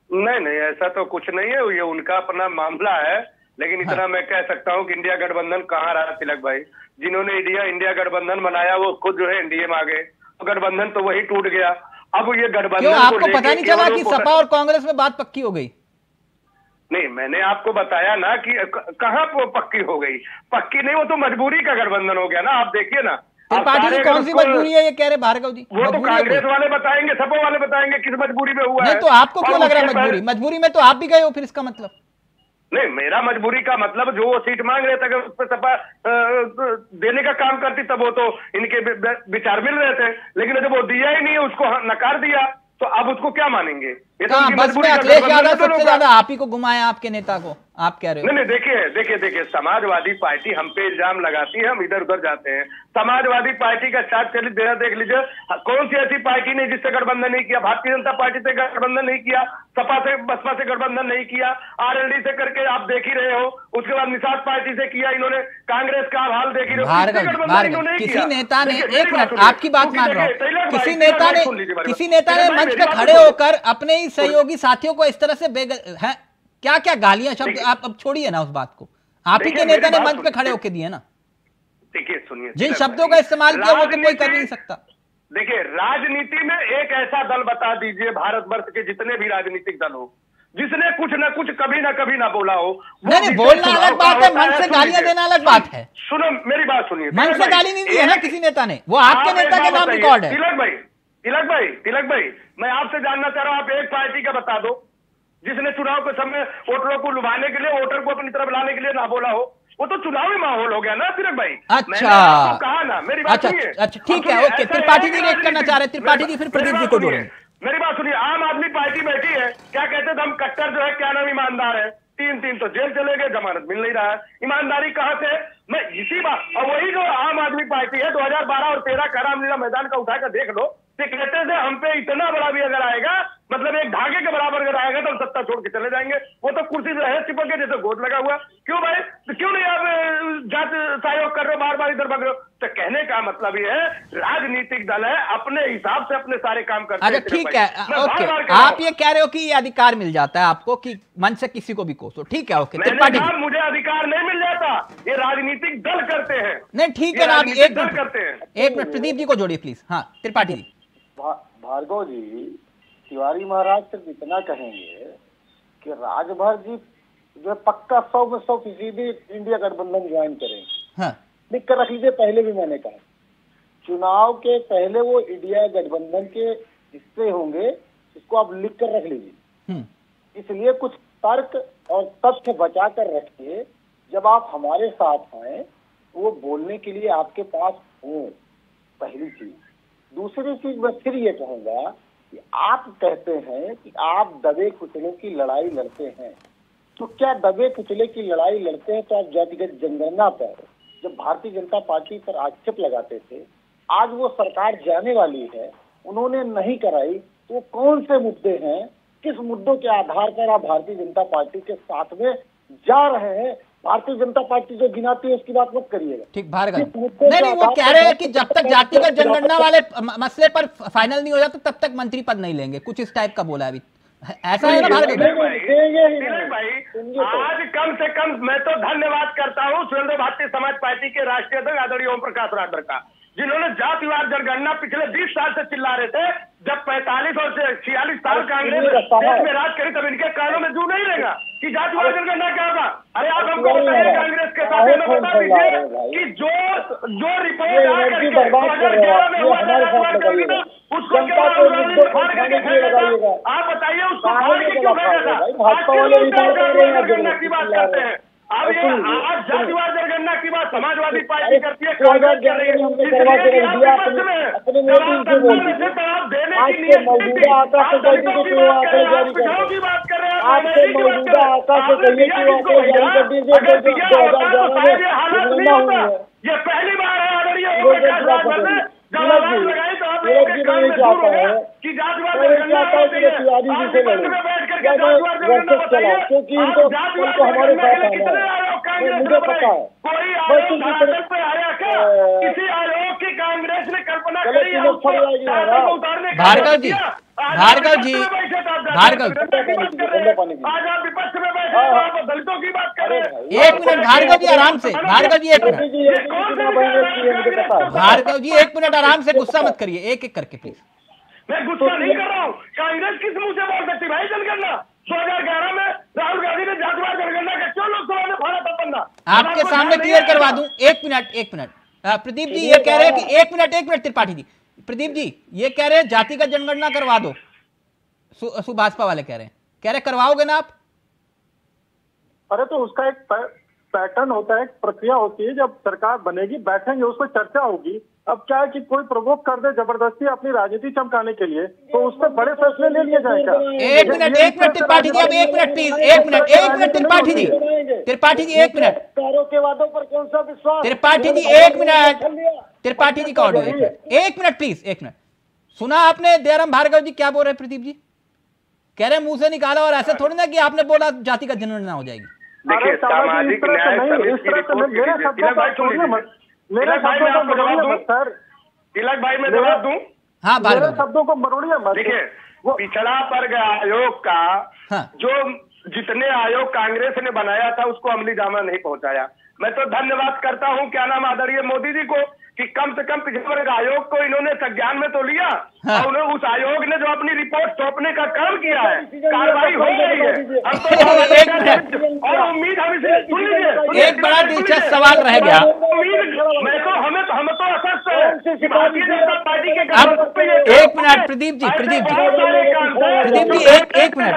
नहीं, ऐसा तो कुछ नहीं है, ये उनका अपना मामला है। लेकिन इतना मैं कह सकता हूँ कि इंडिया गठबंधन कहाँ रहा तिलक भाई? जिन्होंने इंडिया गठबंधन बनाया वो खुद जो है एनडीए में आ गए, तो गठबंधन तो वही टूट गया। अब ये गठबंधन क्यों, आपको पता नहीं चला कि सपा और कांग्रेस में बात पक्की हो गई? नहीं, मैंने आपको बताया ना कि कहाँ पक्की हो गई। पक्की नहीं, वो तो मजबूरी का गठबंधन हो गया ना। आप देखिए ना, त्रिपाठी जी कौन सी मजबूरी है ये कह रहे भार्गव जी? वो तो कांग्रेस वाले बताएंगे, सपा वाले बताएंगे किस मजबूरी में हुआ है। तो आपको क्यों लग रहा है मजबूरी में तो आप भी गए हो फिर, इसका मतलब? नहीं, मेरा मजबूरी का मतलब जो वो सीट मांग रहे थे, अगर उस पर सपा देने का काम करती तब वो तो इनके विचार मिल रहे थे। लेकिन जब वो दिया ही नहीं, उसको नकार दिया, तो अब उसको क्या मानेंगे? ये तो बस में अखिलेश यादव सबसे ज्यादा आप ही को घुमाया, आपके नेता को, आप कह रहे हो? नहीं, देखिए, समाजवादी पार्टी हम पे इल्जाम लगाती है, हम इधर उधर जाते हैं। समाजवादी पार्टी का चार्ट देख लीजिए, कौन सी ऐसी पार्टी ने जिससे गठबंधन नहीं किया? भारतीय जनता पार्टी से गठबंधन नहीं किया, सपा से बसपा से गठबंधन नहीं किया, आरएलडी से करके आप देख ही रहे हो। उसके बाद निषाद पार्टी से किया इन्होंने, कांग्रेस का हाल देख ही रहे हो। किसी नेता ने, एक मिनट आपकी बात मान रहा हूं, किसी नेता ने मंच पे खड़े होकर अपने ही सहयोगी साथियों को इस तरह से क्या क्या गालियां शब्द, आप अब छोड़िए ना उस बात को, आप ही के नेता ने मंच पे खड़े होकर दिए ना। देखिए, सुनिए, जिन शब्दों का इस्तेमाल किया वो तो कोई कर नहीं सकता। देखिए, राजनीति में एक ऐसा दल बता दीजिए भारतवर्ष के जितने भी राजनीतिक दल हो, जिसने कुछ ना कुछ कभी ना बोला हो। नहीं, बोलना अलग बात है, मंच से गालियां देना अलग बात है। सुनो, मेरी बात सुनिए, मंच से गाली नहीं दी है ना किसी नेता ने, वो आपके नेता के नाम रिकॉर्ड है। तिलक भाई, मैं आपसे जानना चाह रहा हूं, आप एक पार्टी का बता दो जिसने चुनाव के समय वोटरों को लुभाने के लिए, वोटर को अपनी तरफ लाने के लिए ना बोला हो। वो तो चुनावी माहौल हो गया ना तिलक भाई। अच्छा, कहा ना, मेरी बात सुनिए। अच्छा, ठीक है, ओके। त्रिपाठी जी रिएक्ट करना चाह रहे हैं, त्रिपाठी जी फिर प्रदीप जी को जोड़ेंगे। मेरी बात सुनिए, आम आदमी पार्टी बैठी है, क्या कहते थे हम, कट्टर जो है क्या नाम ईमानदार है, 3 तो जेल चले गए, जमानत मिल नहीं रहा है। ईमानदारी कहां से? मैं इसी बात, और वही जो आम आदमी पार्टी है 2012 और 13 का रामलीला मैदान का उठाकर देख लो, कहते थे हम पे इतना बड़ा भी अगर आएगा, मतलब एक धागे के बराबर अगर आएगा तो हम सत्ता छोड़ के चले जाएंगे। वो तो कुर्सी से है चिपक के जैसे गोद लगा हुआ। क्यों भाई, तो क्यों नहीं आप जात सहयोग कर रहे हो, बार इधर भाग रहे हो? तो कहने का मतलब ये है, राजनीतिक दल है, अपने हिसाब से अपने सारे काम करते हैं। अच्छा, ठीक है, ओके। आप ये कह रहे हो कि ये अधिकार मिल जाता है आपको कि मन से किसी को भी कोसो, ठीक है, ओके। त्रिपाठी जी, मुझे अधिकार नहीं मिल जाता, ये राजनीतिक दल करते हैं। नहीं, ठीक है ना, अभी एक मिनट प्रदीप जी को जोड़िए प्लीज। हाँ, त्रिपाठी जी। भार्गव जी, तिवारी महाराज सिर्फ इतना कहेंगे कि राजभर जी जो पक्का 100 में 100% इंडिया गठबंधन ज्वाइन करेंगे। हाँ, लिख कर रख लीजिए, पहले भी मैंने कहा। चुनाव के पहले वो इंडिया गठबंधन के हिस्से होंगे, इसको आप लिख कर रख लीजिए। इसलिए कुछ तर्क और तथ्य बचा कर रखिए, जब आप हमारे साथ आए वो बोलने के लिए आपके पास हो, पहली चीज। दूसरी चीज मैं फिर ये कहूंगा कि आप कहते हैं कि आप दबे कुचले की लड़ाई लड़ते हैं, तो क्या दबे कुचले की लड़ाई लड़ते हैं तो आप जातिगत जनगणना पर जब भारतीय जनता पार्टी पर आक्षेप लगाते थे, आज वो सरकार जाने वाली है, उन्होंने नहीं कराई, तो कौन से मुद्दे हैं, किस मुद्दों के आधार पर आप भारतीय जनता पार्टी के साथ में जा रहे हैं? भारतीय जनता पार्टी जो गिनाती है उसकी बात मत करिएगा। ठीक, भार्गव नहीं, वो कह रहे हैं कि जब तक जातिगत जनगणना वाले मसले पर फाइनल नहीं हो जाता तब तक मंत्री पद नहीं लेंगे, कुछ इस टाइप का बोला अभी, ऐसा है ना भार्गव भाई? आज कम से कम मैं तो धन्यवाद करता हूँ सुरेंद्र भारतीय समाज पार्टी के राष्ट्रीय अध्यक्ष आदरणीय ओम प्रकाश राठौर का, जिन्होंने जातिवार जनगणना पिछले 20 साल से चिल्ला रहे थे। जब 45 और 46 साल कांग्रेस देश में राज करी तब इनके कानों में जू नहीं रहेगा कि जातिवार जनगणना क्या होगा। अरे आप हमको बताइए, कांग्रेस के साथ में बता दीजिए कि जो रिपोर्ट उसको आप बताइए, उसको जनगणना की बात करते हैं। अब ये आज जातिवार जनगणना की बात समाजवादी पार्टी करती है, कांग्रेस कर रही है। आपके मौजूदा आका से कहिए कि वो आंकड़े जारी कर दे। आपके मौजूदा आका से कहिए कि वो आंकड़े जारी कर दीजिए जो 2011 में जनगणना हुई है। ये पहली बार है आदरणीय क्योंकि इनको हमारे साथ आना है, मुझे पता है। किसी आयोग की कांग्रेस ने कल्पना करी भार्गव जी, भार्गव जी, भार्गव आज आप विपक्ष में बैठे आप दलितों की बात कर रहे हैं। एक मिनट भार्गव जी, आराम से, भार्गव जी एक मिनट, भार्गव जी एक मिनट आराम से, गुस्सा मत करिए, एक एक करके प्लीज। मैं गुस्सा नहीं कर रहा हूँ, कांग्रेस किस मुंह से बोल सकती भाई जनगणना? 2011 में राहुल गांधी ने जातिवार जनगणना का क्यों लोकसभा में फाड़ा था पन्ना? आपके सामने क्लियर करवा दूं, एक मिनट प्रदीप जी ये कह रहे हैं कि एक मिनट त्रिपाठी जी, प्रदीप जी ये कह रहे हैं जातिगत जनगणना करवा दो, सुभाषपा वाले कह रहे करवाओगे ना आप? अरे तो उसका एक पैटर्न होता है, एक प्रक्रिया होती है, जब सरकार बनेगी बैठेंगे उस पर चर्चा होगी। अब क्या है कि कोई प्रवोक कर दे जबरदस्ती अपनी राजनीति चमकाने के लिए, तो उस पर बड़े फैसले ले लिए जाएगा। एक मिनट त्रिपाठी जी, अब एक मिनट प्लीज, एक मिनट त्रिपाठी जी, एक मिनट के वादों पर कौन सा विश्वास? त्रिपाठी जी एक मिनट, त्रिपाठी जी का ऑडियो एक मिनट प्लीज, एक मिनट। सुना आपने दयाराम भार्गव जी क्या बोल रहे? प्रदीप जी कह रहे मुंह से निकाला, और ऐसे थोड़ी ना कि आपने बोला जातिगत जनगणना हो जाएगी। देखिए सामाजिक न्याय समिति की रिपोर्ट तिलक भाई मैं जवाब दूं? हाँ भार्गव, शब्दों को मरोड़िए मत। देखिए पिछड़ा वर्ग आयोग का जो जितने आयोग कांग्रेस ने बनाया था उसको अमली जामा नहीं पहुंचाया। मैं तो धन्यवाद करता हूं क्या नाम आदरणीय मोदी जी को कि कम से कम पिछड़ा वर्ग आयोग को इन्होंने संज्ञान में तो लिया, और उन्हें उस आयोग ने जो अपनी रिपोर्ट सौंपने का काम किया है, कार्रवाई हो रही है। और उम्मीद हम इसे सुन लीजिए, एक बड़ा दिलचस्प सवाल रह गया। मैं तो हम तो असर भारतीय जनता पार्टी के अब एक मिनट प्रदीप जी एक मिनट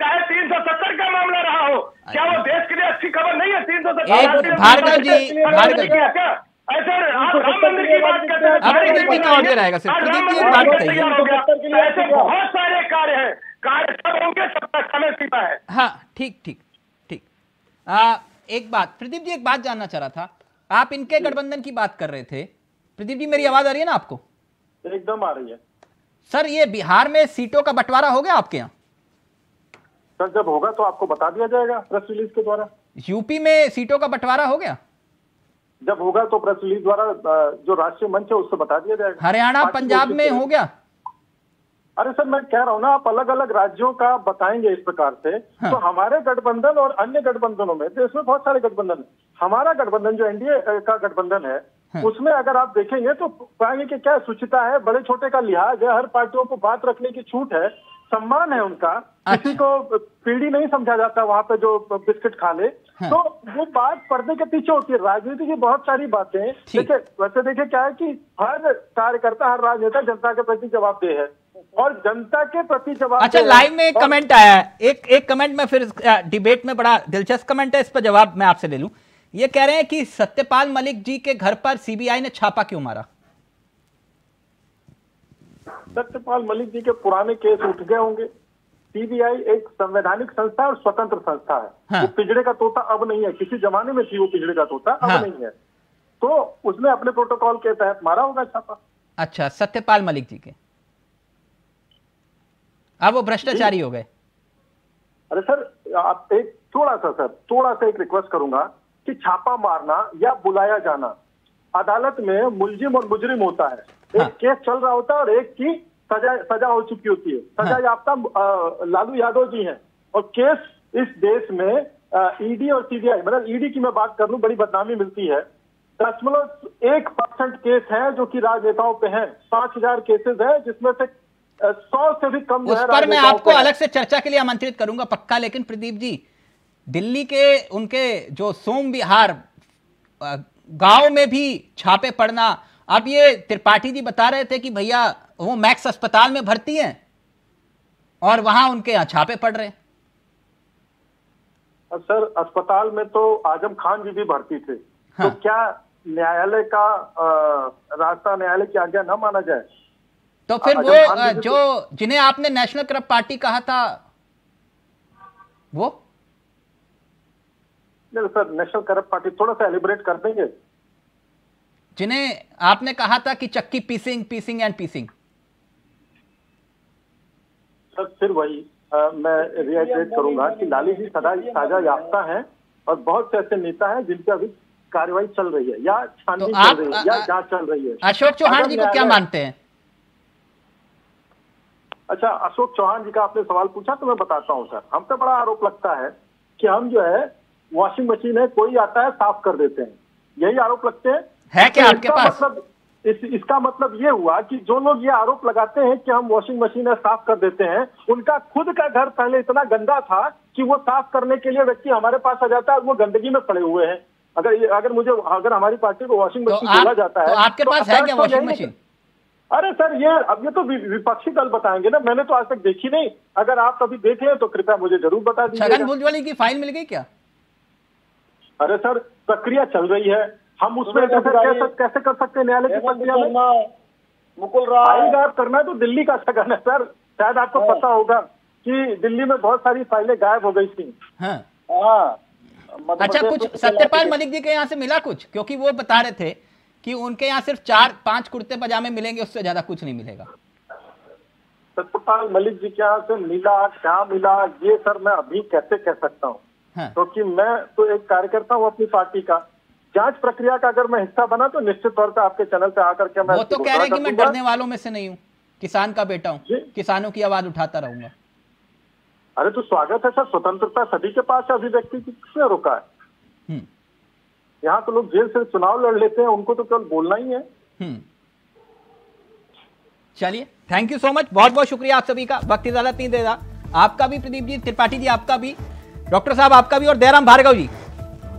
चाहे 370 का मामला रहा हो, क्या वो देश के लिए अच्छी खबर नहीं है? 370 भार्गव जी ऐसे आप राम मंदिर की बात करते हैं, अब प्रदीप जी का ऑडियो रहेगा सिर्फ। प्रदीप जी एक बात बताइए, ऐसे बहुत सारे कार्य हैं, कार्य सब होंगे, सबका समय सीमा है। हाँ ठीक। एक बात प्रदीप जी, एक बात जानना चाह रहा था, आप इनके गठबंधन की बात कर रहे थे। प्रदीप जी मेरी आवाज आ रही है ना आपको? एकदम आ रही है सर। ये बिहार में सीटों का बंटवारा हो गया आपके यहाँ? सर जब होगा तो आपको बता दिया जाएगा प्रेस रिलीज के द्वारा। यूपी में सीटों का बंटवारा हो गया? जब होगा तो प्रेस रिलीज द्वारा जो राष्ट्रीय मंच है उससे बता दिया जाएगा। हरियाणा पंजाब में हो गया? अरे सर मैं कह रहा हूँ ना, आप अलग अलग राज्यों का बताएंगे इस प्रकार से। तो हमारे गठबंधन और अन्य गठबंधनों में, देश में बहुत सारे गठबंधन, हमारा गठबंधन जो एनडीए का गठबंधन है उसमें अगर आप देखेंगे तो पाएंगे कि क्या शुचिता है, बड़े छोटे का लिहाज है, हर पार्टियों को बात रखने की छूट है, सम्मान है उनका, किसी को पीढ़ी नहीं समझा जाता वहां पे जो बिस्किट खा ले। तो वो बात पर्दे के पीछे होती है। राजनीति की बहुत सारी बातें देखिए, वैसे देखिए क्या है कि हर कार्यकर्ता, हर राजनेता जनता के प्रति जवाबदेह है और जनता के प्रति जवाब। अच्छा, लाइव में एक कमेंट आया है, एक कमेंट में फिर डिबेट में बड़ा दिलचस्प कमेंट है, इस पर जवाब मैं आपसे ले लूं। ये कह रहे हैं कि सत्यपाल मलिक जी के घर पर सीबीआई ने छापा क्यों मारा? सत्यपाल मलिक जी के पुराने केस उठ गए होंगे। सीबीआई एक संवैधानिक संस्था और स्वतंत्र संस्था है। हाँ। वो पिंजड़े का तोता अब नहीं है, किसी जमाने में थी वो पिंजड़े का तोता, अब हाँ। नहीं है। तो उसने अपने प्रोटोकॉल के तहत मारा होगा छापा। अच्छा, सत्यपाल मलिक जी के, अब वो भ्रष्टाचारी हो गए। अरे सर, आप एक थोड़ा सा एक रिक्वेस्ट करूंगा कि छापा मारना या बुलाया जाना, अदालत में मुलजिम और मुजरिम होता है। हाँ। एक केस चल रहा होता है और एक की सजा हो चुकी होती है। सजा याफ्ता लालू यादव जी हैं और केस इस देश में ईडी और सीबीआई, मतलब ईडी की मैं बात कर लूं, बड़ी बदनामी मिलती है। 0.1% केस है जो कि राजनेताओं पे हैं। 5000 केसेस है जिसमें से 100 से भी कम। उस पर मैं आपको अलग से चर्चा के लिए आमंत्रित करूंगा पक्का। लेकिन प्रदीप जी, दिल्ली के उनके जो सोम विहार गांव में भी छापे पड़ना, अब ये त्रिपाठी जी बता रहे थे कि भैया वो मैक्स अस्पताल में भर्ती हैं और वहां उनके यहाँ छापे पड़ रहे हैं। सर, अस्पताल में तो आजम खान जी भी भर्ती थे। हाँ। तो क्या न्यायालय का रास्ता, न्यायालय की आज्ञा न माना जाए? तो फिर वो जो जिन्हें आपने नेशनल करप्ट पार्टी कहा था वो? नहीं सर, नेशनल करप्ट पार्टी थोड़ा सा एलिब्रेट कर देंगे। जिन्हें आपने कहा था कि चक्की पीसिंग एंड पीसिंग। सर फिर वही मैं रिएक्ट करूंगा कि लालू जी साजा याफ्ता हैं और बहुत से ऐसे नेता हैं जिनकी अभी कार्रवाई चल रही है या छानबीन चल रही है या जांच चल रही है। अशोक चौहान जी को क्या मानते हैं? अच्छा, अशोक चौहान जी का आपने सवाल पूछा तो मैं बताता हूं सर। हम पे बड़ा आरोप लगता है कि हम जो है वॉशिंग मशीन है, कोई आता है साफ कर देते हैं, यही आरोप लगते हैं। है क्या आपके पास? मतलब इसका मतलब ये हुआ कि जो लोग ये आरोप लगाते हैं कि हम वॉशिंग मशीन है साफ कर देते हैं, उनका खुद का घर पहले इतना गंदा था कि वो साफ करने के लिए व्यक्ति हमारे पास आ जाता है, वो गंदगी में पड़े हुए हैं। अगर हमारी पार्टी को वॉशिंग मशीन बोला जाता है तो आपके पास है क्या वॉशिंग मशीन? अरे सर, अब ये तो विपक्षी दल बताएंगे ना, मैंने तो आज तक देखी नहीं। अगर आप कभी देख लें तो कृपया मुझे जरूर बता दीजिए। छगन भुजबल की फाइल मिल गई क्या? अरे सर, प्रक्रिया चल रही है, हम उसमें कैसे कर सकते हैं न्यायालय की प्रक्रिया में? मुकुल राय करना है तो दिल्ली का छगन है सर। शायद आपको पता होगा कि दिल्ली में बहुत सारी फाइलें गायब हो गई थी। हाँ। अच्छा, कुछ सत्यपाल मलिक जी के यहाँ से मिला कुछ? क्योंकि वो बता रहे थे कि उनके यहाँ सिर्फ 4-5 कुर्ते पजामे मिलेंगे, उससे ज्यादा कुछ नहीं मिलेगा। सत्यपाल मलिक जी के यहाँ से मिला क्या मिला ये सर मैं अभी कैसे कह सकता हूँ, क्योंकि मैं तो एक कार्यकर्ता हूँ अपनी पार्टी का। जांच प्रक्रिया का अगर मैं हिस्सा बना तो निश्चित तौर पर आपके चैनल पे आकर के मैं वो तो कह रहे हैं कि मैं डरने वालों में से नहीं हूँ, किसान का बेटा हूँ, किसानों की आवाज उठाता रहूंगा। अरे तो स्वागत है सर, स्वतंत्रता सभी के पास है, अभिव्यक्ति की किसने रोका है? यहाँ तो लोग जेल से चुनाव लड़ लेते हैं, उनको तो केवल बोलना ही है। चलिए, थैंक यू सो मच, बहुत बहुत शुक्रिया आप सभी का। वक्त इजाजत नहीं दे रहा, आपका भी प्रदीप जी, त्रिपाठी जी आपका भी, डॉक्टर साहब आपका भी, और दयाराम भार्गव जी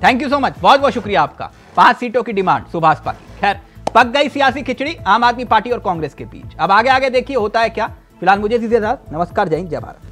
थैंक यू सो मच, बहुत बहुत शुक्रिया आपका। 5 सीटों की डिमांड सुभाषपा की। खैर, पक गई सियासी खिचड़ी आम आदमी पार्टी और कांग्रेस के बीच। अब आगे देखिए होता है क्या। फिलहाल मुझे दीजिए इजाजत, नमस्कार, जय हिंद, जय भारत।